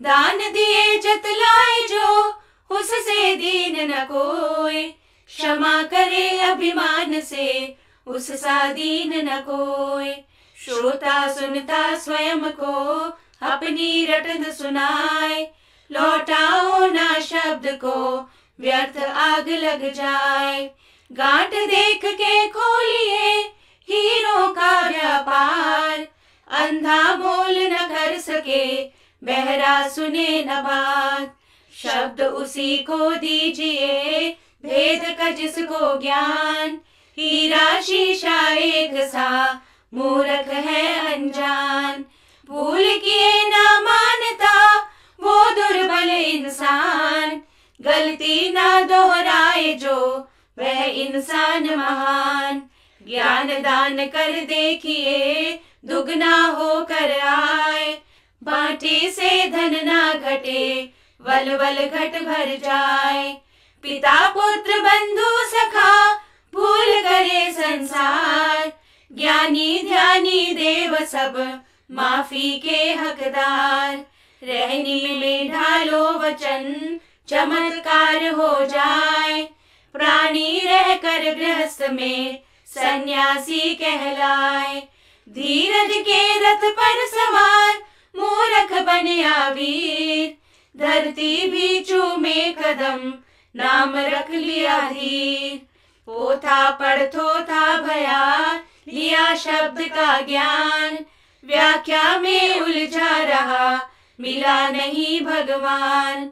दान दिए जतलाए जो, उससे दीन न कोय। क्षमा करे अभिमान से, उससा दीन न कोय। श्रोता सुनता स्वयं को, अपनी रटन सुनाए। लौटाओ ना शब्द को, व्यर्थ आग लग जाए। गांठ देख के खोलिए हीरों का व्यापार। अंधा बोल न कर सके, बहरा सुने न बात। शब्द उसी को दीजिए, भेद का जिसको ज्ञान। हीरा शीशा एक सा, मूर्ख है अनजान। भूल किए ना मानता, वो दुर्बल इंसान। गलती ना दोहराए जो, वह इंसान महान। ज्ञान दान कर देखिए, दुगना होकर आए। बाटी से धन ना घटे, वल वल घट भर जाए। पिता पुत्र बंधु सखा, भूल करे संसार। ज्ञानी ध्यानी देव सब, माफी के हकदार। रहनी में ढालो वचन, चमत्कार हो जाए। प्राणी रहकर गृहस्थ में, सन्यासी कहलाए। धीरज के रथ पर सवार, मूर्ख बनिया वीर। धरती भी चूमे कदम, नाम रख लिया धीर। पोथा पढ़तो था भया, लिया शब्द का ज्ञान। व्याख्या में उलझा रहा, मिला नहीं भगवान।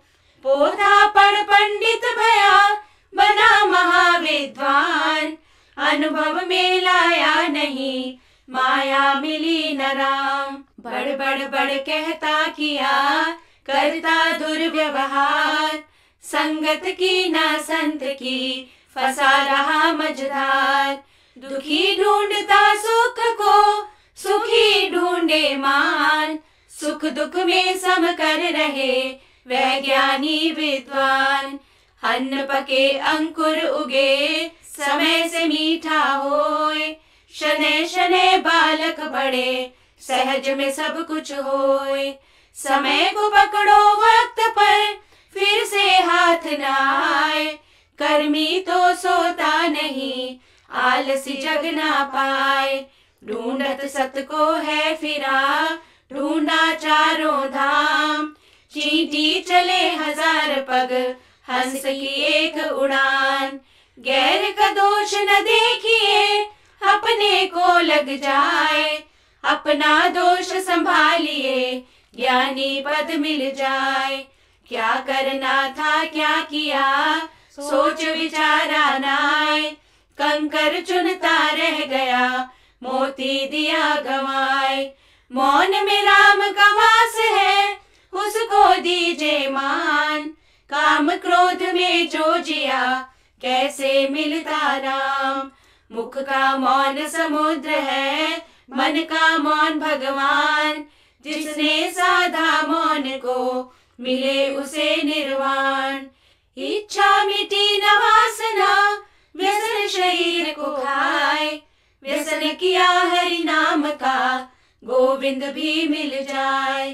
पोथा पढ़ पंडित भया, बना महाविद्वान। अनुभव में लाया नहीं, माया मिली न राम। बड़ बड़ बड़ कहता किया, करता दुर्व्यवहार। संगत की ना संत की, फंसा रहा मझधार। दुखी ढूंढता सुख को, सुखी ढूंढे मान। सुख दुख में सम कर रहे, वह ज्ञानी विद्वान। अन्न पके अंकुर उगे, समय से मीठा होए। शनै शनै बालक बढ़े, सहज में सब कुछ होए। समय को पकड़ो वक्त पर, फिर से हाथ न आए। कर्मी तो सोता नहीं, आलसी जग ना पाए। ढूंढत सत को है फिरा, ढूंढा चारों धाम। चींटी चले हजार पग, हंस की एक उड़ान। गैर का दोष न देखिए, अपने को लग जाए। अपना दोष संभालिए, ज्ञानी पद मिल जाए। क्या करना था क्या किया, सोच विचारा नाय। कंकर चुनता रह गया, मोती दिया गवाए। मौन में राम का वास है, उसको दीजे मान। काम क्रोध में जो जिया, कैसे मिलता राम। मुख का मौन समुद्र है, मन का मौन भगवान। जिसने साधा मौन को, मिले उसे निर्वाण। इच्छा मिटी न वासना, व्यसन शरीर को खाए। व्यसन किया हरि नाम का, गोविंद भी मिल जाए।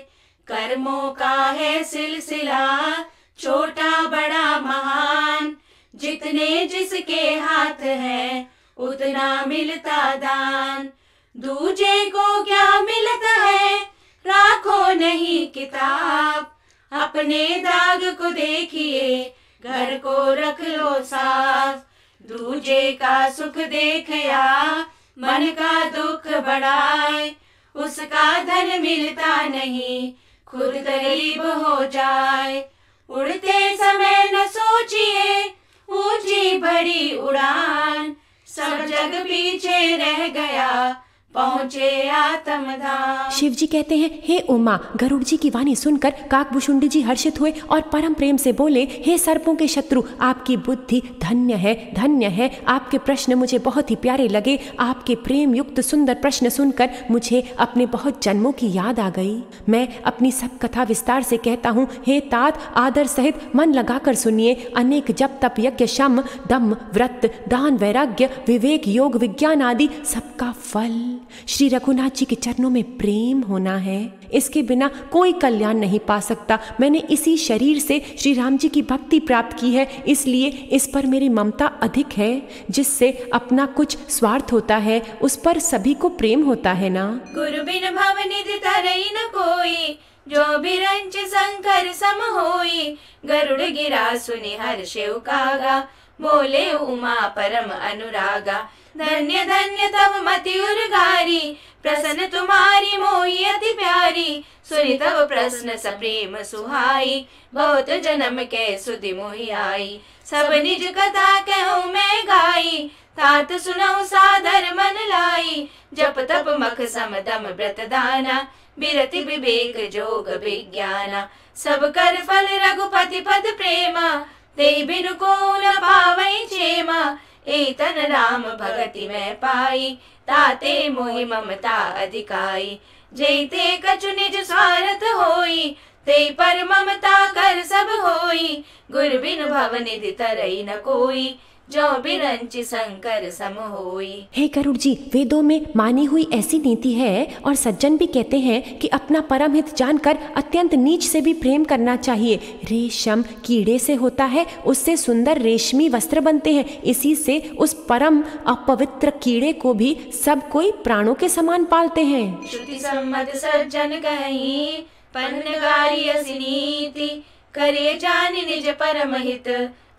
कर्मों का है सिलसिला, छोटा बड़ा महान। जितने जिसके हाथ है, उतना मिलता दान। दूजे को क्या मिलता है, राखो नहीं किताब। अपने दाग को देखिए, घर को रख लो साफ। दूजे का सुख देखया, मन का दुख बढ़ाए। उसका धन मिलता नहीं, खुद गरीब हो जाए। उड़ते समय न सोचिए, ऊंची बड़ी उड़ान। सब जग पीछे रह गया, पहुँचे आत्मधाम। शिव जी कहते हैं, हे उमा, गरुड़ जी की वाणी सुनकर काकभूषुंडी जी हर्षित हुए और परम प्रेम से बोले, हे सर्पों के शत्रु, आपकी बुद्धि धन्य है, धन्य है। आपके प्रश्न मुझे बहुत ही प्यारे लगे। आपके प्रेम युक्त सुंदर प्रश्न सुनकर मुझे अपने बहुत जन्मों की याद आ गई। मैं अपनी सब कथा विस्तार से कहता हूँ। हे तात, आदर सहित मन लगाकर सुनिए। अनेक जप तप यज्ञ शम दम व्रत दान वैराग्य विवेक योग विज्ञान आदि सबका फल श्री रघुनाथ जी के चरणों में प्रेम होना है। इसके बिना कोई कल्याण नहीं पा सकता। मैंने इसी शरीर से श्री राम जी की भक्ति प्राप्त की है, इसलिए इस पर मेरी ममता अधिक है। जिससे अपना कुछ स्वार्थ होता है उस पर सभी को प्रेम होता है ना। गुरु बिन भव निधि तरई न कोई, जो बिरंच शंकर सम होई। गरुड़ गिरा सुनि हर्षेउ कागा, बोले उमा परम अनुरागा। धन्य धन्य तव मति उर्गारी, प्रसन्न तुम्हारी मोहि अति प्यारी। सुनि तव प्रश्न सप्रेम सुहाई, बहुत जन्म के सुधि मोहि आई। सब निज कथा कहूँ मैं गाई, तात सुनऊ सादर मन लाई। जप तप मख सम दम व्रत दाना, बिरति विवेक जोग विज्ञाना। सब कर फल रघुपति पद प्रेमा, ते बिनु को न पावै क्षेमा। एतन राम भगति में पाई, ताते मोहि ममता अधिकाई। जैते कछु निज स्वार्थ होई, ते पर ममता कर सब होई। गुर बिन भव निधि तरई न कोई, जो बिरंचि शंकर सम होई। हे गरुड़ जी, वेदों में मानी हुई ऐसी नीति है और सज्जन भी कहते हैं कि अपना परम हित जानकर अत्यंत नीच से भी प्रेम करना चाहिए। रेशम कीड़े से होता है, उससे सुंदर रेशमी वस्त्र बनते हैं। इसी से उस परम अपवित्र कीड़े को भी सब कोई प्राणों के समान पालते हैं। श्रुति सम्मत सज्जन कहीं, पन्नगारी असि नीति। करे जानि निज परम हित,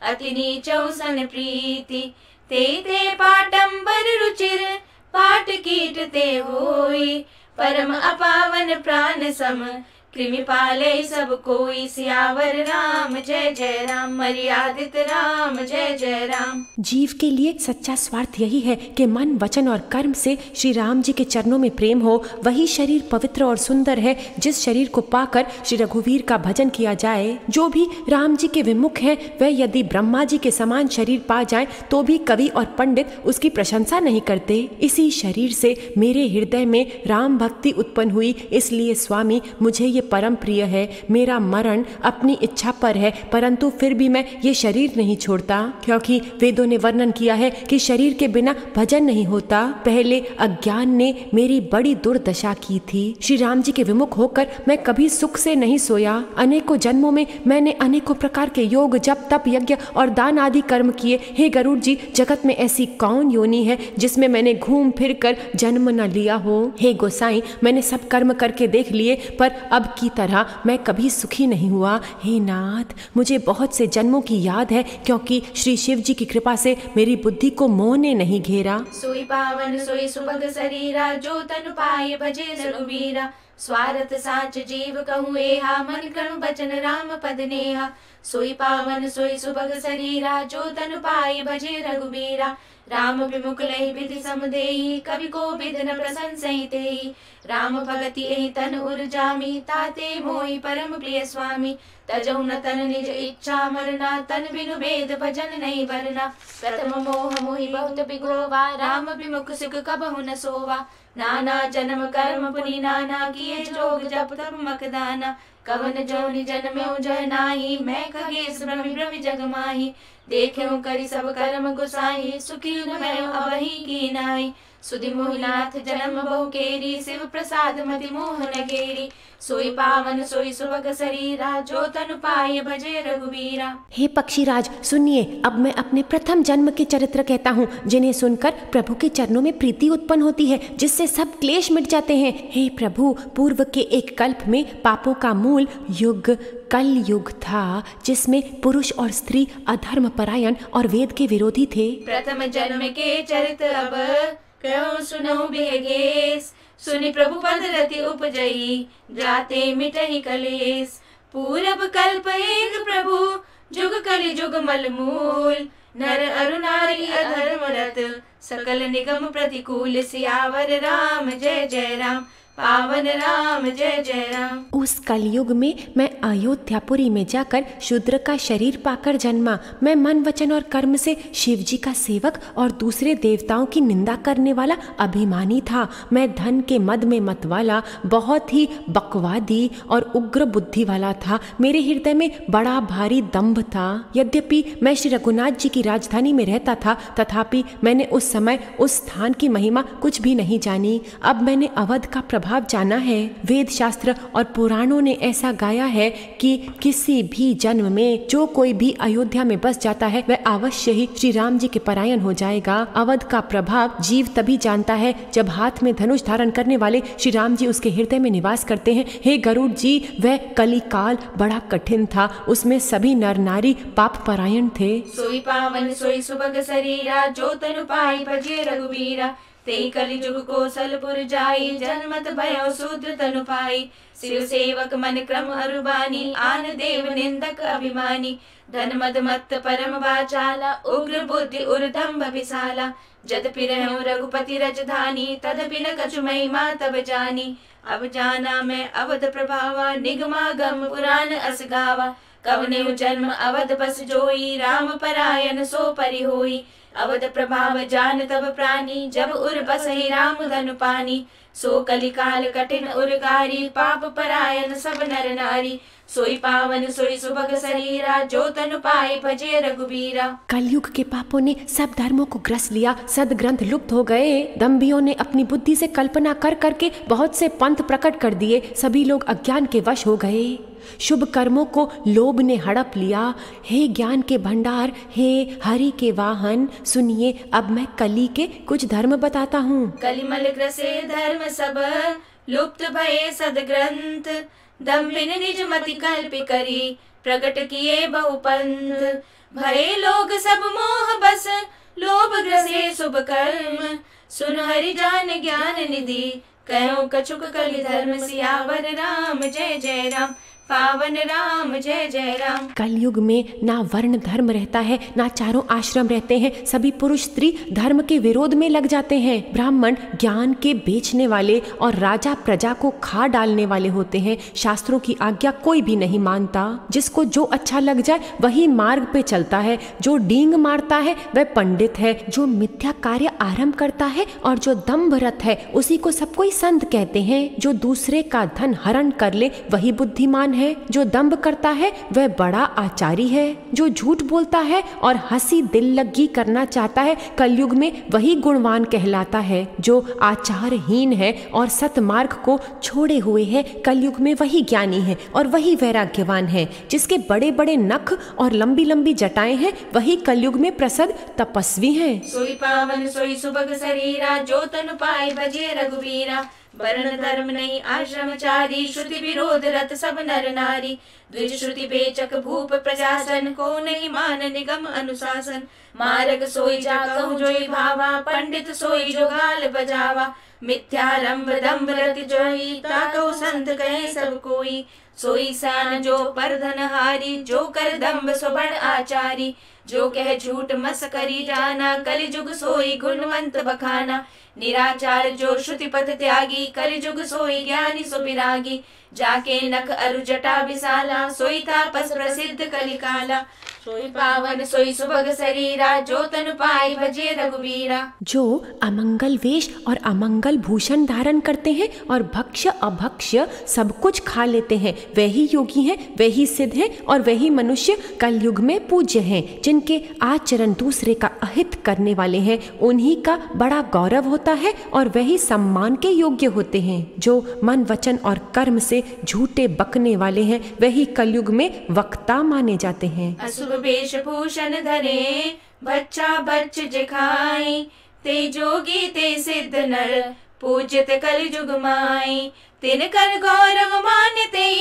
अति नीचौ सन प्रीति। ते ते पाटंबर रुचिर, पाट कीट ते होई। परम अपावन प्राण सम, कृमि पाले सब कोई। सियावर राम जय जय राम, मर्यादित राम जय जय राम। जीव के लिए सच्चा स्वार्थ यही है कि मन वचन और कर्म से श्री राम जी के चरणों में प्रेम हो। वही शरीर पवित्र और सुंदर है जिस शरीर को पाकर श्री रघुवीर का भजन किया जाए। जो भी राम जी के विमुख हैं वह यदि ब्रह्मा जी के समान शरीर पा जाए तो भी कवि और पंडित उसकी प्रशंसा नहीं करते। इसी शरीर से मेरे हृदय में राम भक्ति उत्पन्न हुई, इसलिए स्वामी मुझे ये परम प्रिय है। मेरा मरण अपनी इच्छा पर है, परंतु फिर भी मैं ये शरीर नहीं छोड़ता, क्योंकि वेदों ने वर्णन किया है कि शरीर के बिना भजन नहीं होता। पहले अज्ञान ने मेरी बड़ी दुर्दशा की थी। श्री राम जी के विमुख होकर मैं कभी सुख से नहीं सोया। अनेकों जन्मों में मैंने अनेकों प्रकार के योग, जप, तप, यज्ञ और दान आदि कर्म किए। हे गरुड़ जी, जगत में ऐसी कौन योनि है जिसमें मैंने घूम फिर कर जन्म न लिया हो। हे गोसाई, मैंने सब कर्म करके देख लिए, पर अब की तरह मैं कभी सुखी नहीं हुआ। हे नाथ, मुझे बहुत से जन्मों की याद है, क्योंकि श्री शिव जी की कृपा से मेरी बुद्धि को मोह ने नहीं घेरा। सोई पावन सोई सुभग शरीरा, जो तनु पाए भजे रघुवीरा। स्वार्थ साच जीव कहूँ एहा, मन कणु बचन राम पद नेहा। सोई पावन सोई सुभग शरीरा, जो तनु पाए भजे रघुवीरा। राम विमुख लहि विधि समदेहि, कवि को विध न प्रशंसहि तेहि। राम भगति एहि तन उर्जामि, ताते मोहि परम प्रिय स्वामी। तजहु न तन निज इच्छा मरना, तन बिनु वेद भजन नहीं वरना। प्रथम मोह मोहि बहुत बिगोवा, राम विमुख सुख कबहु न सोवा। नाना जन्म कर्म पुनि नाना, किए जोग जप तप मकदाना। कवन जोनि जन्म्यो जह नाही, मैं खगेश भ्रमि भ्रमि जग माही। देखेउ करि सब कर्म गुसाई, सुखी न मैं अबहि की नाई। सुधि मोहिनाथ जन्म बहु केरी, शिव प्रसाद मति मोह न घेरी। सोई पावन सोई सुभग शरीरा, जो तनु पाए भजे रघुवीरा। हे पक्षीराज सुनिए, अब मैं अपने प्रथम जन्म के चरित्र कहता हूँ, जिन्हें सुनकर प्रभु के चरणों में प्रीति उत्पन्न होती है, जिससे सब क्लेश मिट जाते हैं। हे प्रभु, पूर्व के एक कल्प में पापों का मूल युग कल युग था, जिसमें पुरुष और स्त्री अधर्म परायण और वेद के विरोधी थे। प्रथम जन्म के चरित्र अब कहो सुनहु बेगेस। सुनि प्रभु पद रति उपजई, जाते मिटहि कलेस। पूरब कल्प एक प्रभु, जुग कलि जुग मल मूल। नर अरु नारी अधर्म रत, सकल निगम प्रतिकूल। सियावर राम जय जय राम, पावन राम जय जय राम। उस कलयुग में मैं अयोध्यापुरी में जाकर शूद्र का शरीर पाकर जन्मा। मैं मन वचन और कर्म से शिव जी का सेवक और दूसरे देवताओं की निंदा करने वाला अभिमानी था। मैं धन के मद में मत वाला, बहुत ही बकवादी और उग्र बुद्धि वाला था। मेरे हृदय में बड़ा भारी दंभ था। यद्यपि मैं श्री रघुनाथ जी की राजधानी में रहता था, तथापि मैंने उस समय उस स्थान की महिमा कुछ भी नहीं जानी। अब मैंने अवध का प्रभाव जाना है। वेद शास्त्र और पुराणों ने ऐसा गाया है कि किसी भी जन्म में जो कोई भी अयोध्या में बस जाता है वह अवश्य ही श्री राम जी के परायण हो जाएगा। अवध का प्रभाव जीव तभी जानता है जब हाथ में धनुष धारण करने वाले श्री राम जी उसके हृदय में निवास करते हैं। हे गरुड़ जी, वह कलिकाल बड़ा कठिन था। उसमें सभी नर नारी पाप परायण थे। सोई पावन सोई सुभग शरीरा, जो तनु पाई भजे रघुबीरा। तेई कलि जुग कौशलपुर जाई, जन्मत भयो शूद्र तनु पाई। शिव सेवक मन क्रम अरुबानी, आन देव निंदक अभिमानी। धन मद मत्त परम वाचाला, उग्र बुद्धि उर्दम्भ विशाला। जदपि रहूं रघुपति रजधानी, तदपि न कछु महिमा तब जानी। अब जाना मैं अवध प्रभावा, निगमागम पुराण अस गावा। कवनेउ जन्म अवध बस जोई, राम परायण सो परि होई। अवध प्रभाव जान तब प्राणी, जब उर बसहि राम धनु पानी। सो कलिकाल कठिन उरगारी, पाप परायण सब नर नारी। सोई पावन सोई सुभग शरीरा, जो तनु पाए भजे रघुबीरा। कलयुग के पापों ने सब धर्मों को ग्रस लिया, सदग्रंथ लुप्त हो गए। दंभियों ने अपनी बुद्धि से कल्पना कर करके बहुत से पंथ प्रकट कर दिए। सभी लोग अज्ञान के वश हो गए। शुभ कर्मों को लोभ ने हड़प लिया। हे ज्ञान के भंडार, हे हरि के वाहन, सुनिए अब मैं कली के कुछ धर्म बताता हूँ। कलिमल ग्रसे धर्म सब, लुप्त भये सदग्रंथ। दम्भिन निज मति कल्पि करी, प्रकट किए बहुपंथ। भये लोग सब मोह बस, लोभ ग्रसे शुभ कर्म। सुन हरि जान ज्ञान निधि, कहो कछुक कलि धर्म। सियावर राम जय जय राम, पावन राम जय जय राम। कलयुग में ना वर्ण धर्म रहता है, ना चारों आश्रम रहते हैं। सभी पुरुष स्त्री धर्म के विरोध में लग जाते हैं। ब्राह्मण ज्ञान के बेचने वाले और राजा प्रजा को खा डालने वाले होते हैं। शास्त्रों की आज्ञा कोई भी नहीं मानता। जिसको जो अच्छा लग जाए वही मार्ग पे चलता है। जो डींग मारता है वह पंडित है। जो मिथ्या कार्य आरंभ करता है और जो दंभरत है उसी को सब कोई संत कहते हैं। जो दूसरे का धन हरण कर ले वही बुद्धिमान है। जो दंभ करता है वह बड़ा आचारी है। जो झूठ बोलता है और हंसी दिल लगी करना चाहता है, कलयुग में वही गुणवान कहलाता है। जो आचारहीन है और सतमार्ग को छोड़े हुए है, कलयुग में वही ज्ञानी है और वही वैराग्यवान है। जिसके बड़े बड़े नख और लंबी लंबी जटाएं हैं वही कलयुग में प्रसिद्ध तपस्वी है। सोई पावन सोई सुभग शरीरा, जो तनु पाए भजे रघुबीरा। वर्ण धर्म नहीं आश्रमचारी, श्रुति विरोध रत सब नर नारी। द्विज श्रुति बेचक भूप प्रजासन, को नहीं मान निगम अनुशासन। मार्ग सोई जा कहूँ जोई भावा, पंडित सोई जो गाल बजावा। मिथ्यारंभ दम्भ रति जोई, ताकौ संत कहे सब कोई। सोई सान जो परधन हारी, जो कर दम्भ सो बड़ आचारी। जो कह झूठ मस करी जाना, कलि जुग सोई गुणवंत बखाना। निराचार जो श्रुति पथ त्यागी, कलि जुग सोई ज्ञानी सुबिरागी। जाके नख अरु जटा विशाला, सोई तापस प्रसिद्ध कलिकाला। सोई पावन सोई सुभग शरीरा, जो तनु पाई भजे रघुबीरा। जो अमंगल वेश और अमंगल भूषण धारण करते हैं और भक्ष्य अभक्ष्य सब कुछ खा लेते हैं, वही योगी हैं, वही सिद्ध हैं और वही मनुष्य कलयुग में पूज्य हैं। जिनके आचरण दूसरे का अहित करने वाले हैं, उन्हीं का बड़ा गौरव होता है और वही सम्मान के योग्य होते हैं। जो मन वचन और कर्म से झूठे बकने वाले हैं, वही कलयुग में वक्ता माने जाते हैं। अशुभ वेशभूषण धरे, बच्चा बच्च जिखाई। ते जोगी ते सिद्ध नर, पूजित कलि जुग माई। तिन कर गौरव मानते,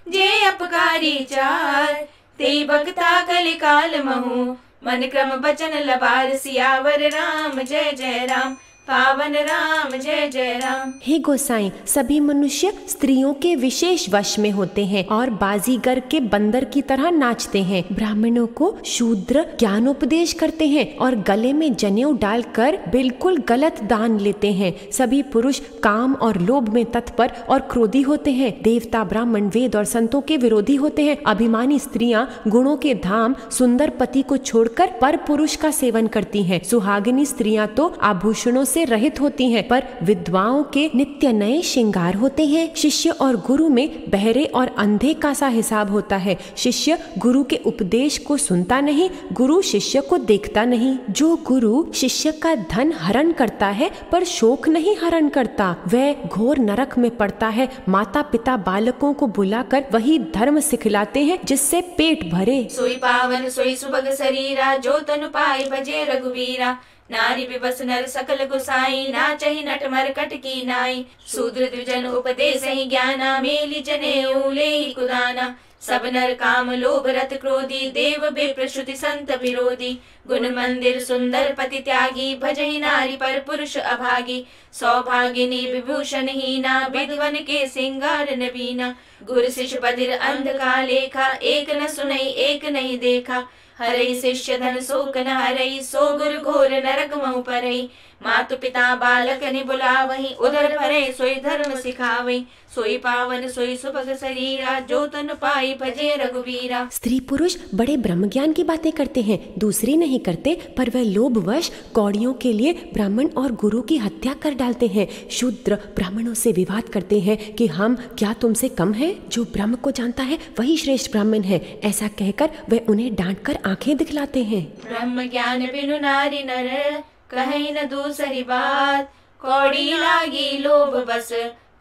जे अपकारी चार। ते बक्ता कलिकाल महु, मन क्रम बचन लबार। सियावर राम जय जय राम, पावन राम जय जय राम। हे गोसाई, सभी मनुष्य स्त्रियों के विशेष वश में होते हैं और बाजीगर के बंदर की तरह नाचते हैं। ब्राह्मणों को शूद्र ज्ञानोपदेश करते हैं और गले में जनेऊ डालकर बिल्कुल गलत दान लेते हैं। सभी पुरुष काम और लोभ में तत्पर और क्रोधी होते हैं। देवता, ब्राह्मण, वेद और संतों के विरोधी होते हैं। अभिमानी स्त्रियां गुणों के धाम सुंदर पति को छोड़कर पर पुरुष का सेवन करती हैं। सुहागिनी स्त्रियां तो आभूषणों से रहित होती हैं, पर विधवाओं के नित्य नए श्रृंगार होते हैं। शिष्य और गुरु में बहरे और अंधे का सा हिसाब होता है। शिष्य गुरु के उपदेश को सुनता नहीं, गुरु शिष्य को देखता नहीं। जो गुरु शिष्य का धन हरण करता है पर शोक नहीं हरण करता, वह घोर नरक में पड़ता है। माता पिता बालकों को बुलाकर वही धर्म सिखलाते हैं जिससे पेट भरे। सोई पावन सोई सुभग शरीरा, जो तनु पाए भजे रघुवीरा। नारी विवश नर सकल गोसाई, नाचहि नट मरकट की नाई। शूद्र द्विजन उपदेश ही ज्ञाना, मेली जनेऊ लेहि कुदाना। सब नर काम लोभ रत क्रोधी, देव विप्र श्रुति संत विरोधी। गुण मंदिर सुंदर पति त्यागी, भजहि नारी पर पुरुष अभागी। सौभागिनी विभूषण हीना, विद्वन के सिंगार नवीना। गुरु शिष्य बधिर अंध का लेखा, एक न सुनई एक नहीं देखा। हरई शिष्य धन शोक न हरई, सो गुरु घोर नरक महु परई। मातु पिता बालक नि बुलावहि, उधर भरे सोई धर्म सिखावहि। सोई पावन सोई सुभग शरीरा, जो तन पाई भजे रघुवीरा। स्त्री पुरुष बड़े ब्रह्म ज्ञान की बातें करते हैं, दूसरी नहीं करते, पर वह लोभवश कौड़ियों के लिए ब्राह्मण और गुरु की हत्या कर डालते हैं। शूद्र ब्राह्मणों से विवाद करते हैं कि हम क्या तुमसे कम हैं? जो ब्रह्म को जानता है वही श्रेष्ठ ब्राह्मण है। ऐसा कहकर वह उन्हें डांटकर आंखें दिखलाते हैं। ब्रह्म ज्ञान बिनु नारी नर, कहीं न दूसरी बात। कौड़ी लागी लोभ बस,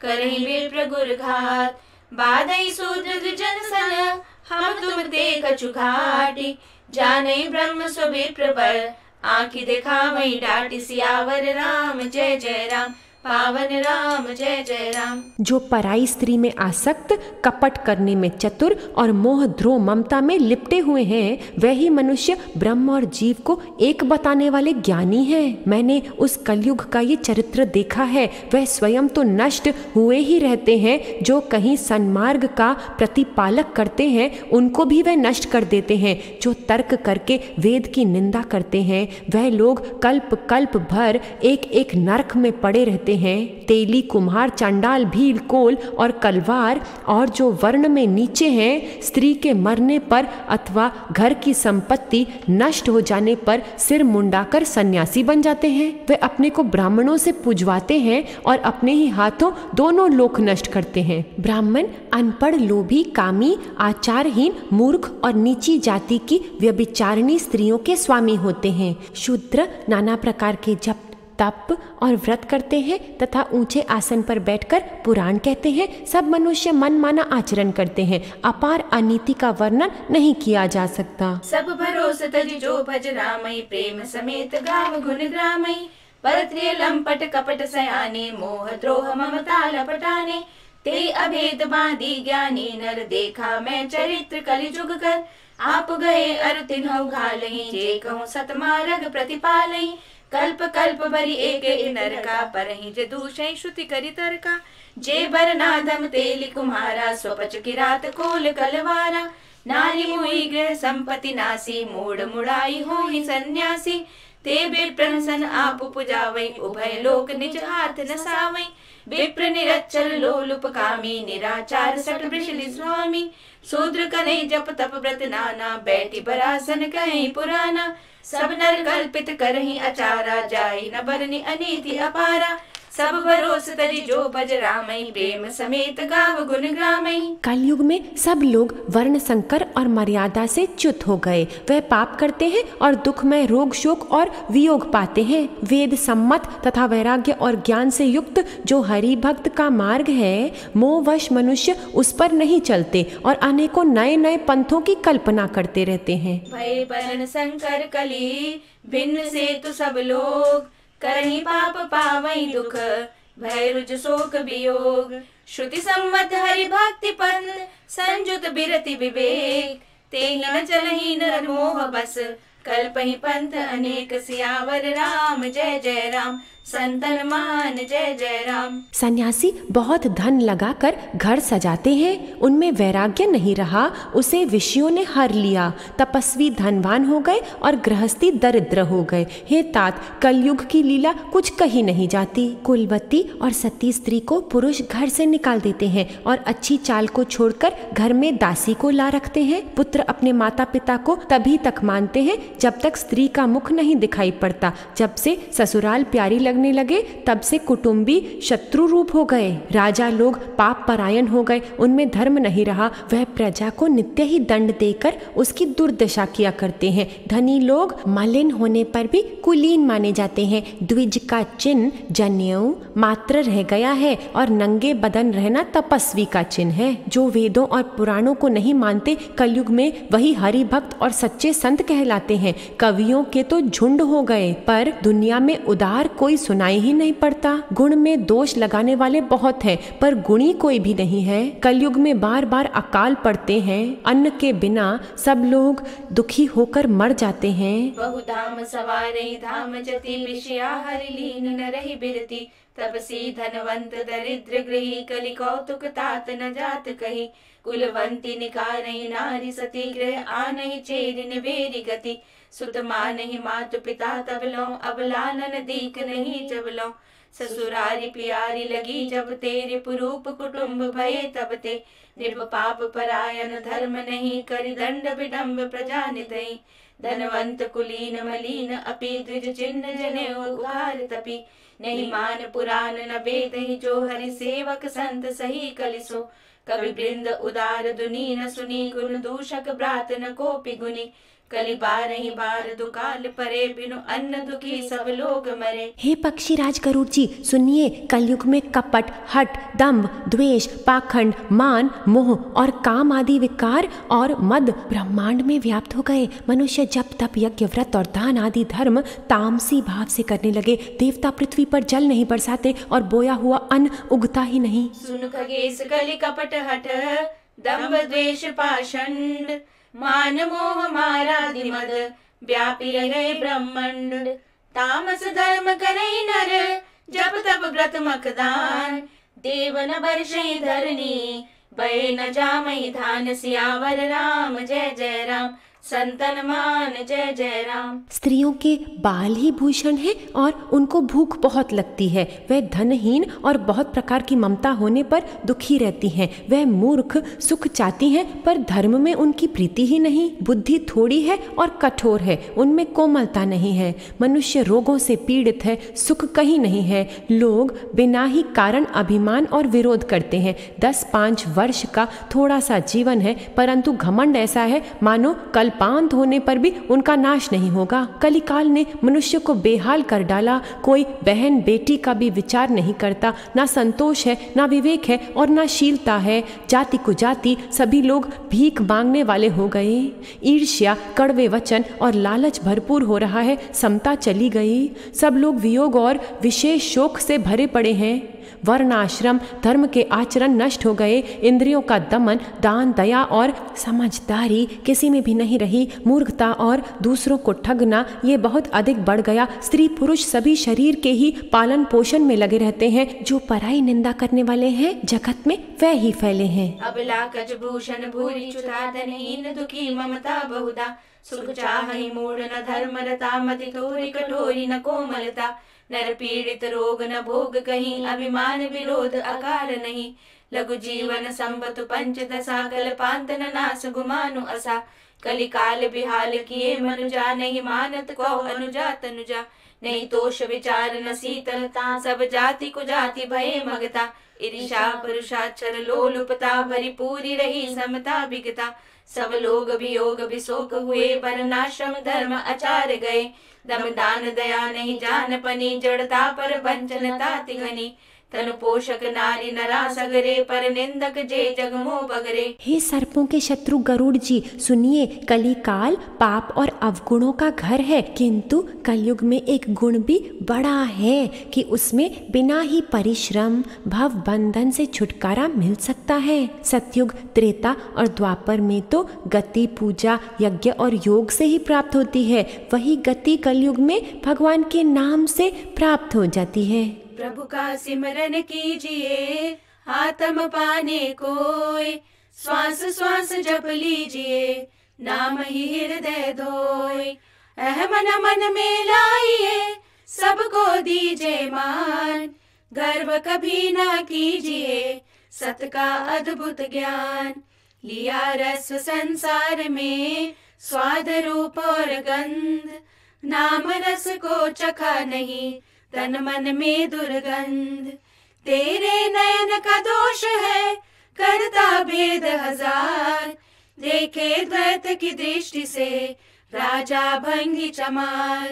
करही विप्र गुर घात। बाधई शूद्र द्विजन सन, हम तुम ते कछु घाटी। जानई ब्रह्म सो विप्र बर, आँखि दिखावई डाटी। सियावर राम जय जय राम, पावन राम जय जय राम। जो पराई स्त्री में आसक्त, कपट करने में चतुर और मोह द्रोह ममता में लिपटे हुए हैं, वही मनुष्य ब्रह्म और जीव को एक बताने वाले ज्ञानी हैं। मैंने उस कलयुग का ये चरित्र देखा है। वह स्वयं तो नष्ट हुए ही रहते हैं, जो कहीं सन्मार्ग का प्रतिपालक करते हैं उनको भी वह नष्ट कर देते हैं। जो तर्क करके वेद की निंदा करते हैं, वह लोग कल्प कल्प भर एक एक नरक में पड़े रहते हैं। तेली, कुम्हार, चांडाल, भील, कोल और कलवार, और जो वर्ण में नीचे हैं, स्त्री के मरने पर अथवा घर की संपत्ति नष्ट हो जाने पर सिर मुंडाकर सन्यासी बन जाते हैं। वे अपने को ब्राह्मणों से पूजवाते हैं और अपने ही हाथों दोनों लोक नष्ट करते हैं। ब्राह्मण अनपढ़, लोभी, कामी, आचारहीन, मूर्ख और नीची जाति की व्यभिचारिणी स्त्रियों के स्वामी होते हैं। शूद्र नाना प्रकार के जप, तप और व्रत करते हैं तथा ऊंचे आसन पर बैठकर पुराण कहते हैं। सब मनुष्य मनमाना आचरण करते हैं। अपार अनीति का वर्णन नहीं किया जा सकता। सब भरोसे तज जो भज रामई, प्रेम समेत गाव गुण ग्रामई। परत्रिय लंपट कपट सयाने, मोह द्रोह ममता लपटाने। ते अभेद बांधी ज्ञानी नर, देखा मैं चरित्र कलिजुग कर। आप गए अरु तिन्हु घालहि, जे कहूँ सतमार्ग प्रतिपालहि। कल्प कल्प भरी एक नर का, परहि जे दूषै श्रुति करि तर्का। जे बर नादम तेली कुम्हारा, स्वपच किरात कोल कलवारा। नारी मोहि गृह संपत्ति नासी, मूढ़ मुड़ाई होहि सन्यासी। ते विप्रहसन आप पुजावै, उभय लोक निज हाथ नसावै। विप्र निरच्चल लोलुप कामी, निराचार सट वृषलि स्वामी। शूद्र करै जप तप व्रत नाना, बैठी बरासन कहीं पुराना। सब नर कल्पित करहि अचारा, जाई न बरनि अनीति अपारा। सब भरोस तरि जो भज रामई, प्रेम समेत गाव गुण ग्रामई। कलयुग में सब लोग वर्ण संकर और मर्यादा से च्युत हो गए। वह पाप करते हैं और दुख में रोग, शोक और वियोग पाते हैं। वेद सम्मत तथा वैराग्य और ज्ञान से युक्त जो हरि भक्त का मार्ग है, मोहवश मनुष्य उस पर नहीं चलते और अनेकों नए नए पंथों की कल्पना करते रहते हैं। भय बरन संकर कली, भिन्न से तु सब लोग। करहि पाप पावई दुख, भय रुज शोक वियोग। श्रुति सम्मत हरि भक्ति पंथ, संजुत बिरति विवेक। तेहि न चलहि नर मोह बस, कल्पहि पंथ अनेक। सियावर राम जय जय राम, संतन मान जय जय राम। सन्यासी बहुत धन लगाकर घर सजाते हैं, उनमें वैराग्य नहीं रहा, उसे विषयों ने हर लिया। तपस्वी धनवान हो गए और गृहस्थी दरिद्र हो गए। हे तात, कलयुग की लीला कुछ कही नहीं जाती। कुलवती और सती स्त्री को पुरुष घर से निकाल देते हैं और अच्छी चाल को छोड़कर घर में दासी को ला रखते हैं। पुत्र अपने माता पिता को तभी तक मानते हैं जब तक स्त्री का मुख नहीं दिखाई पड़ता। जब से ससुराल प्यारी लगने लगे तब से कुटुंबी शत्रु रूप हो गए। राजा लोग पाप परायण हो गए, उनमें धर्म नहीं रहा। वह प्रजा को नित्य ही दंड देकर उसकी दुर्दशा किया करते हैं। धनी लोग मलिन होने पर भी कुलीन माने जाते हैं। द्विज का चिन्ह जनेऊ मात्र रह गया है और नंगे बदन रहना तपस्वी का चिन्ह है। जो वेदों और पुराणों को नहीं मानते, कलयुग में वही हरि भक्त और सच्चे संत कहलाते हैं। कवियों के तो झुंड हो गए, पर दुनिया में उदार कोई सुनाई ही नहीं पड़ता। गुण में दोष लगाने वाले बहुत हैं, पर गुणी कोई भी नहीं है। कलयुग में बार बार अकाल पड़ते हैं। अन्न के बिना सब लोग दुखी होकर मर जाते हैं। बहुधाम सवारहि धाम जति विषया हरि लीन न रहि बिरति। तपसी धनवंत दरिद्र गृही कलि कौतुक तात न जात कही। कुलवंती निकारहि नारी सती गृह आनहि चेरि निबेरि गति। सुत मानहि मातु पिता तब लो अब लालन दीक नहीं जब लो। ससुरारी प्यारी लगी जब तेरे पुरूप कुटुंब भये तब ते। निर्भ पाप परायण धर्म नहीं करि दंड विडम्ब प्रजा निधई। धनवंत कुलीन मलीन अपि द्विज चिन्ह जनेऊ उघार तपि। नहीं मान पुराण न वेदहि जो हरि सेवक संत सही कलिसो। कवि वृंद उदार दुनी न सुनी गुण दूषक ब्रात न कोपि गुनी। कलि बारहि बार दुकाल परे बिनु अन्न दुखी सब लोग मरे। हे पक्षी राज गरुड़ जी, सुनिए, कलयुग में कपट, हठ, दंभ, द्वेष, पाखंड, मान, मोह और काम आदि विकार और मद ब्रह्मांड में व्याप्त हो गए। मनुष्य जब तप यज्ञ व्रत और दान आदि धर्म तामसी भाव से करने लगे, देवता पृथ्वी पर जल नहीं बरसाते और बोया हुआ अन्न उगता ही नहीं। सुन खगेश कलि कपट हठ दंभ द्वेष पाषंड। मान मोह मारादि मद व्यापी रहे ब्रह्मांड। तामस धर्म करई नर जप तप व्रत मखदान। देव न बरसई धरनी भय न जामई धान। सियावर राम जय जय राम संतन मान जय जय राम। स्त्रियों के बाल ही भूषण हैं और उनको भूख बहुत लगती है। वह धनहीन और बहुत प्रकार की ममता होने पर दुखी रहती हैं। वह मूर्ख सुख चाहती हैं पर धर्म में उनकी प्रीति ही नहीं। बुद्धि थोड़ी है और कठोर है, उनमें कोमलता नहीं है। मनुष्य रोगों से पीड़ित है, सुख कहीं नहीं है। लोग बिना ही कारण अभिमान और विरोध करते हैं। 10-5 वर्ष का थोड़ा सा जीवन है, परंतु घमंड ऐसा है मानो कल्पांत होने पर भी उनका नाश नहीं होगा। कलिकाल ने मनुष्य को बेहाल कर डाला। कोई बहन बेटी का भी विचार नहीं करता। ना संतोष है, ना विवेक है और ना शीलता है। जाति कुजाति सभी लोग भीख मांगने वाले हो गए। ईर्ष्या, कड़वे वचन और लालच भरपूर हो रहा है। समता चली गई। सब लोग वियोग और विशेष शोक से भरे पड़े हैं। वर्णाश्रम धर्म के आचरण नष्ट हो गए। इंद्रियों का दमन, दान, दया और समझदारी किसी में भी नहीं रही। मूर्खता और दूसरों को ठगना ये बहुत अधिक बढ़ गया। स्त्री पुरुष सभी शरीर के ही पालन पोषण में लगे रहते हैं। जो पराई निंदा करने वाले हैं जगत में वह ही फैले हैं। अबला कच भूषण भूरि चुता धनहीन दुखी ममता बहुधा। सुख चाहि मूढ़ न धर्म रता मति थोरी कठोरी न कोमलता। नर पीड़ित रोग न भोग कहीं अभिमान विरोध अकार नहीं। लघु जीवन संबत पंच दशा कल्पांत न नाश गुमानु असा। कलिकाल बिहाल किए मनुजा नहीं मानत को अनुजा तनुजा। नहीं तोष विचार न शीतलता सब जाति को जाति भये मगता। ईर्षा परुषाचर लोलुपता भरी पूरी रही समता बिगता। सब लोग वियोग विशोक हुए वर्णाश्रम धर्म आचार गए। दम दान दया नहीं जान पनी जड़ता पर वंचनता तिघनी। तनु पोषक नारी नरा सगरे, पर निंदक जे जग मोह बगरे। हे सर्पों के शत्रु गरुड़ जी, सुनिए, कली काल पाप और अवगुणों का घर है, किंतु कलयुग में एक गुण भी बड़ा है कि उसमें बिना ही परिश्रम भव बंधन से छुटकारा मिल सकता है। सतयुग, त्रेता और द्वापर में तो गति पूजा, यज्ञ और योग से ही प्राप्त होती है, वही गति कलयुग में भगवान के नाम से प्राप्त हो जाती है। प्रभु का सिमरन कीजिए, आत्म पाने कोय, श्वास श्वास जप लीजिए, नाम ही हृदय धोय। अहमन मन में लाइए, सबको दीजिए मान, गर्व कभी ना कीजिए, सत का अद्भुत ज्ञान। लिया रस संसार में, स्वाद रूप और गंध, नाम रस को चखा नहीं, तन मन में दुर्गंध। तेरे नयन का दोष है, करता भेद हजार, देखे द्वैत की दृष्टि से, राजा भंगी चमार।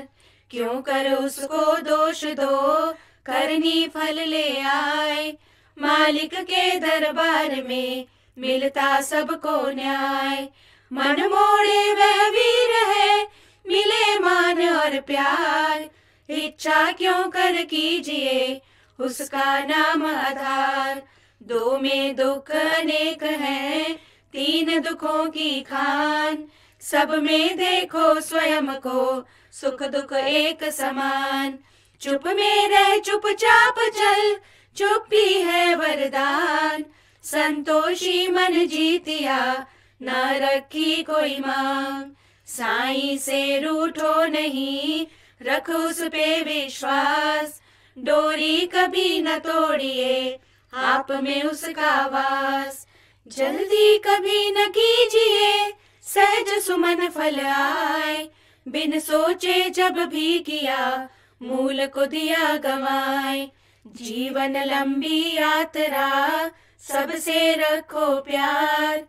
क्यों कर उसको दोष दो, करनी फल ले आए, मालिक के दरबार में मिलता सबको न्याय। मन मोड़े वह वीर है, मिले मान और प्यार, इच्छा क्यों कर कीजिए, उसका नाम आधार। दो में दुख अनेक हैं, तीन दुखों की खान, सब में देखो स्वयं को, सुख दुख एक समान। चुप में रह चुपचाप चल, चुप्पी है वरदान, संतोषी मन जीतिया, न रखी कोई मांग। साईं से रूठो नहीं, रख उस पे विश्वास, डोरी कभी न तोड़िए, आप में उसका वास। जल्दी कभी न कीजिए, सहज सुमन फल आए, बिन सोचे जब भी किया, मूल को दिया गवाए। जीवन लंबी यात्रा, सबसे रखो प्यार,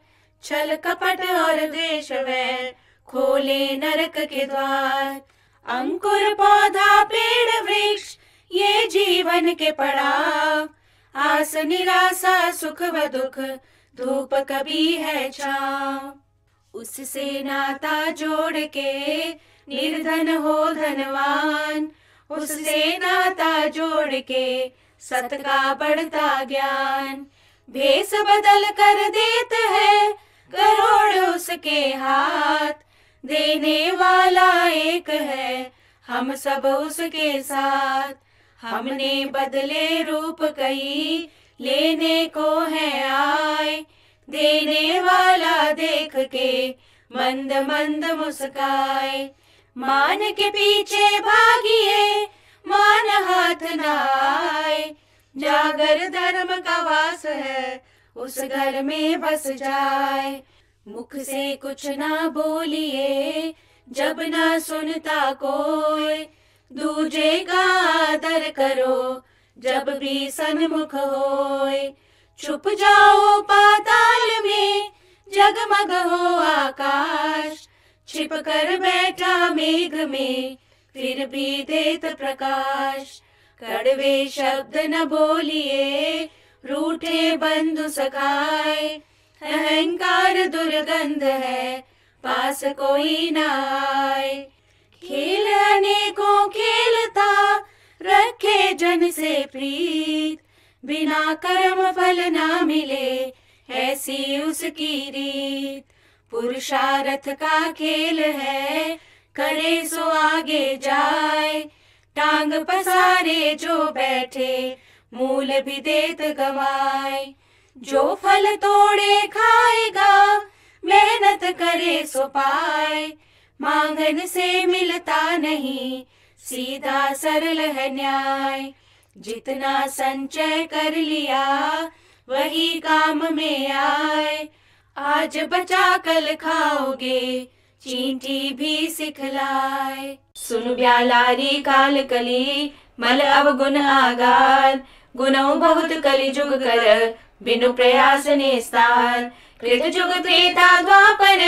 छल कपट और द्वेष वैर, खोले नरक के द्वार। अंकुर पौधा पेड़ वृक्ष, ये जीवन के पड़ाव, आस निराशा सुख व दुख, धूप कभी है छाँव। उससे नाता जोड़ के निर्धन हो धनवान, उससे नाता जोड़ के सत का बढ़ता ज्ञान। भेष बदल कर देत है, करोड़ उसके हाथ, देने वाला एक है, हम सब उसके साथ। हमने बदले रूप कई, लेने को है आए, देने वाला देख के मंद मंद मुस्काए। मान के पीछे भागिए, मान हाथ न आए, जागर धर्म का वास है, उस घर में बस जाए। मुख से कुछ ना बोलिए, जब ना सुनता कोई, दूजे का आदर करो, जब भी सन्मुख होए। छुप जाओ पाताल में, जगमग हो आकाश, छिप कर बैठा मेघ में, फिर भी देत प्रकाश। कड़वे शब्द न बोलिए, रूठे बंधु सखाए, अहंकार दुर्गंध है, पास कोई न आए। खेल अनेकों खेलता, रखे जन से प्रीत, बिना कर्म फल ना मिले, ऐसी उसकी रीत। पुरुषार्थ का खेल है, करे सो आगे जाए, टांग पसारे जो बैठे, मूल भी देत गवाए। जो फल तोड़े खाएगा, मेहनत करे सो पाए, मांगन से मिलता नहीं, सीधा सरल है न्याय। जितना संचय कर लिया, वही काम में आए, आज बचा कल खाओगे, चींटी भी सिखलाए। सुन ब्यालारी काल कली, मल अवगुण आगार, गुणों बहुत कलि जुग कर, बिनु प्रयास निस्तार। कृत जुग त्रेता द्वापर,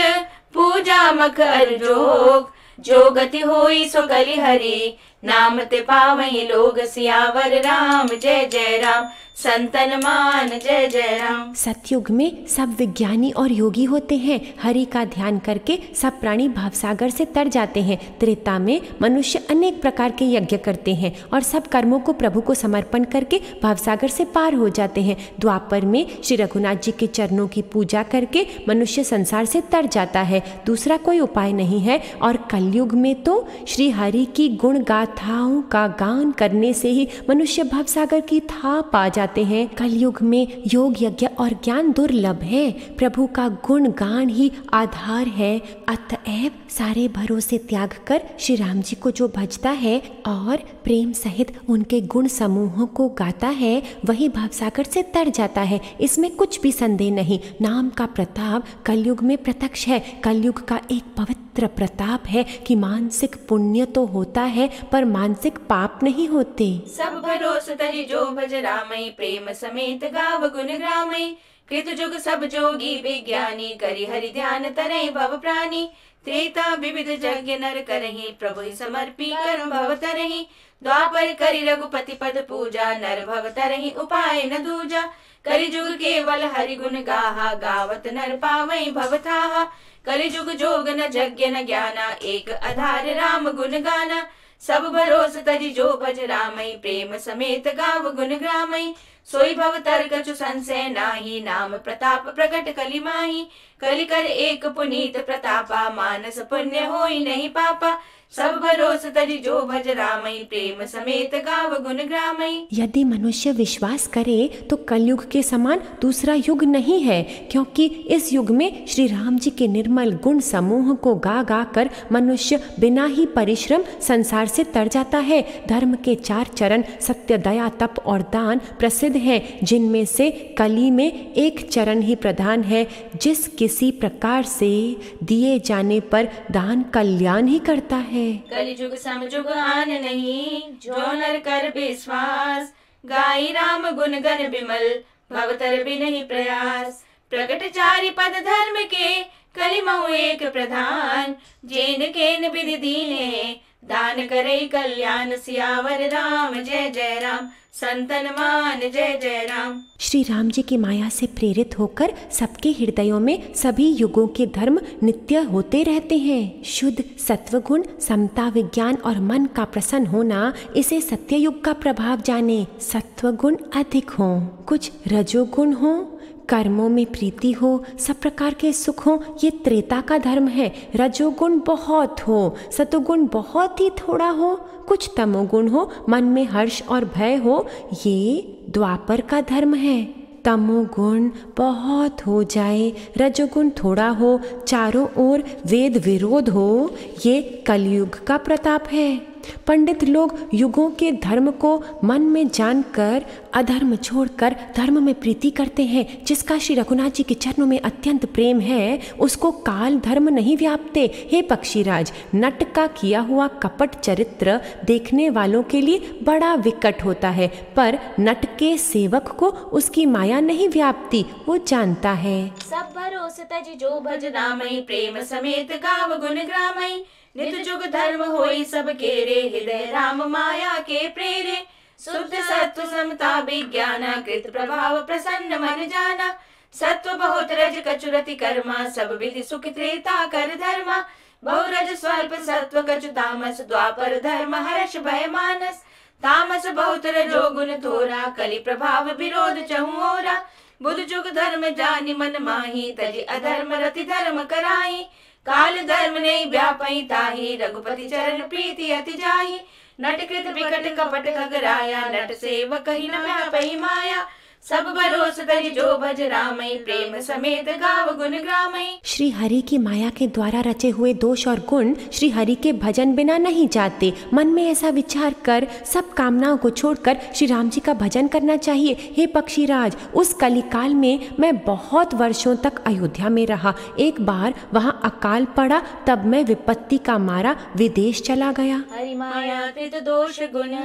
पूजा मख अर जोग, जो गति होई सो कलि हरि, नाम ते पावई लोग सियावर राम। जय जय राम संतन मान जय जय राम। सतयुग में सब विज्ञानी और योगी होते हैं। हरि का ध्यान करके सब प्राणी भावसागर से तर जाते हैं। त्रेता में मनुष्य अनेक प्रकार के यज्ञ करते हैं और सब कर्मों को प्रभु को समर्पण करके भावसागर से पार हो जाते हैं। द्वापर में श्री रघुनाथ जी के चरणों की पूजा करके मनुष्य संसार से तर जाता है, दूसरा कोई उपाय नहीं है। और कलयुग में तो श्री हरि की गुण गाथाओं का गान करने से ही मनुष्य भावसागर की था पा जाते हैं। कलयुग में योग यज्ञ और ज्ञान दुर्लभ है। प्रभु का गुण गान ही आधार है। अतएव सारे भरोसे त्याग कर श्री राम जी को जो भजता है और प्रेम सहित उनके गुण समूहों को गाता है वही भावसागर से तर जाता है। इसमें कुछ भी संदेह नहीं। नाम का प्रताप कलयुग में प्रत्यक्ष है। कलयुग का एक पवित्र प्रताप है कि मानसिक पुण्य तो होता है पर मानसिक पाप नहीं होते। सब भरोस तरि जो भज रामई प्रेम समेत गाव गुण ग्रामई। कृत जुग सब जोगी विज्ञानी करि हरि ध्यान तरई भव प्राणी। त्रेता विविध यज्ञ नर करहि प्रभु समर्पी कर्म भव तरहि। द्वापर करि रघुपति पद पूजा नर भव तरहि उपाय न दूजा। करि जुग केवल हरि गुण गाहा गावत नर पावई भव थाहा। करि जुग जोग न यज्ञ न ज्ञाना एक आधार राम गुण गाना। सब भरोस तरि जो भज रामई प्रेम समेत गाव गुण ग्रामई। सोई भव तर कछु संशय नाही नाम प्रताप प्रकट कलि माही। कलि कर एक पुनीत प्रतापा मानस पुण्य होई नहीं पापा। सब भरोस तरि जो भज रामई प्रेम समेत गाव गुण ग्रामई। यदि मनुष्य विश्वास करे तो कलयुग के समान दूसरा युग नहीं है, क्योंकि इस युग में श्री राम जी के निर्मल गुण समूह को गा गा कर मनुष्य बिना ही परिश्रम संसार से तर जाता है। धर्म के 4 चरण सत्य, दया, तप और दान प्रसिद्ध हैं, जिनमें से कली में एक चरण ही प्रधान है। जिस किसी प्रकार से दिए जाने पर दान कल्याण ही करता है। कलिजुग समजुग आन नहीं जो नर कर विश्वास। गाई राम गुण गण बिमल भवतर भी नहीं प्रयास। प्रकट 4 पद धर्म के कलि महु एक प्रधान। जेन केन विधि दीने दान करे कल्याण। सियावर राम जय जय राम संतन मान जय जय राम। श्री राम जी की माया से प्रेरित होकर सबके हृदयों में सभी युगों के धर्म नित्य होते रहते हैं। शुद्ध सत्वगुण, समता, विज्ञान और मन का प्रसन्न होना, इसे सत्ययुग का प्रभाव जाने। सत्वगुण अधिक हो, कुछ रजोगुण हो, कर्मों में प्रीति हो, सब प्रकार के सुख हो, ये त्रेता का धर्म है। रजोगुण बहुत हो, सतोगुण बहुत ही थोड़ा हो, कुछ तमोगुण हो, मन में हर्ष और भय हो, ये द्वापर का धर्म है। तमोगुण बहुत हो जाए, रजोगुण थोड़ा हो, चारों ओर वेद विरोध हो, ये कलयुग का प्रताप है। पंडित लोग युगों के धर्म को मन में जानकर अधर्म छोड़कर धर्म में प्रीति करते हैं। जिसका श्री रघुनाथ जी के चरणों में अत्यंत प्रेम है उसको काल धर्म नहीं व्यापते। हे पक्षीराज, नट का किया हुआ कपट चरित्र देखने वालों के लिए बड़ा विकट होता है, पर नट के सेवक को उसकी माया नहीं व्यापती, वो जानता है। सब भरोस तज जो भज रामई प्रेम समेत गाव गुण ग्रामई। नित जुग धर्म होई सब केरे हृदय राम माया के प्रेरे। शुद्ध सत्व समता विज्ञाना कृत प्रभाव प्रसन्न मन जाना। सत्व बहुत रज कछु रति कर्मा सब विधि सुख त्रेता कर धर्मा। बहुरज स्वल्प सत्व कछु तामस द्वापर धर्म हर्ष भय मानस। तामस बहुत रजो गुण थोरा कलि प्रभाव विरोध चहुओरा। बुध जुग धर्म जानि मन माही तजि अधर्म रति धर्म कराई। काल धर्म नहीं व्यापई ताही रघुपति चरण प्रीति अति जाही। नटकृत विकट कपट खगराया नट सेवक ही न व्यापई माया। सब भरोस तरि जो भज रामई प्रेम समेत गाव गुण ग्रामई। श्री हरि की माया के द्वारा रचे हुए दोष और गुण श्री हरि के भजन बिना नहीं जाते। मन में ऐसा विचार कर सब कामनाओं को छोड़कर श्री राम जी का भजन करना चाहिए। हे पक्षीराज, उस कलिकाल में मैं बहुत वर्षों तक अयोध्या में रहा। एक बार वहाँ अकाल पड़ा, तब मैं विपत्ति का मारा विदेश चला गया। हरि माया कृत दोष गुण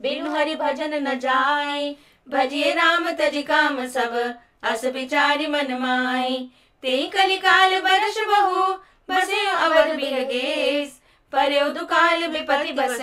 बिनु हरि भजन न जाय। भजिए राम तज काम सब अस विचारि मन माई। ते कलिकाल बरस बहु बसे अवध बिरगेश। पर्यो दुकाल विपति बस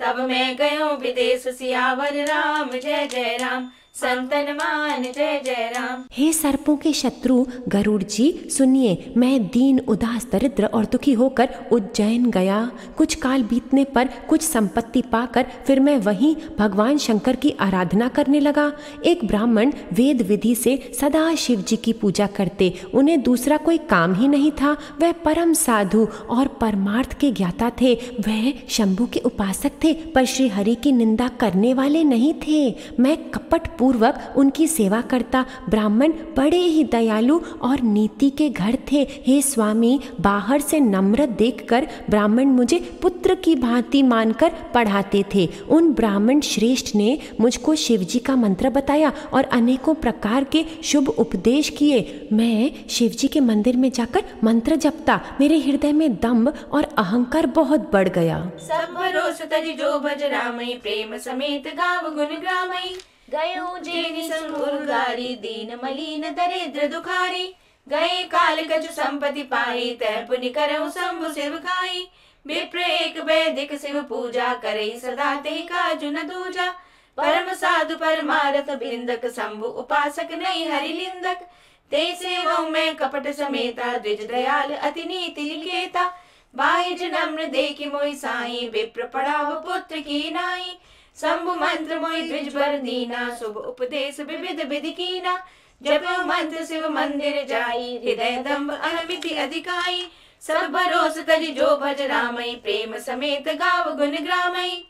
तब मैं गयो विदेश सियावर राम जय जय राम, संतन मान जय जय राम। हे सर्पों के शत्रु गरुड़ जी सुनिए, मैं दीन उदास दरिद्र और दुखी होकर उज्जैन गया। कुछ काल बीतने पर कुछ संपत्ति पाकर फिर मैं वहीं भगवान शंकर की आराधना करने लगा। एक ब्राह्मण वेद विधि से सदा शिव जी की पूजा करते, उन्हें दूसरा कोई काम ही नहीं था। वह परम साधु और परमार्थ के ज्ञाता थे। वह शंभु के उपासक थे, पर श्री हरि की निंदा करने वाले नहीं थे। मैं कपट पूर्वक उनकी सेवा करता। ब्राह्मण बड़े ही दयालु और नीति के घर थे। हे स्वामी, बाहर से नम्र देखकर ब्राह्मण मुझे पुत्र की भांति मानकर पढ़ाते थे। उन ब्राह्मण श्रेष्ठ ने मुझको शिव जी का मंत्र बताया और अनेकों प्रकार के शुभ उपदेश किए। मैं शिव जी के मंदिर में जाकर मंत्र जपता। मेरे हृदय में दंभ और अहंकार बहुत बढ़ गया। सब भरोस तज जो भज रामई, प्रेम समेत गाव गुण ग्रामई। गयो जेनि संगुरगारी, दीन मलिन दरिद्र दुखारी। गए काल कछु संपत्ति पाई, तै पुनि करऊ शंभु शिव खाई। विप्र एक वैदिक शिव पूजा, करई सदा ते काजु न दूजा। परम साधु परमारथ बिंदक, शंभु उपासक नहीं हरि लिंदक। ते सेवऊ में कपट समेता, द्विज दयाल अति नीति लिखेता। बाह्य नम्र देखि मोहि साई, विप्र पढ़ाव पुत्र की नाई। शंभु मंत्र मोहि द्विज बर दीना, शुभ उपदेश विविध विधि कीना। जपो मंत्र शिव मंदिर जाई, हृदय दंभ अनमिति अधिकाई। सब भरोस तज जो भज रामई, प्रेम समेत गाव गुण ग्रामई।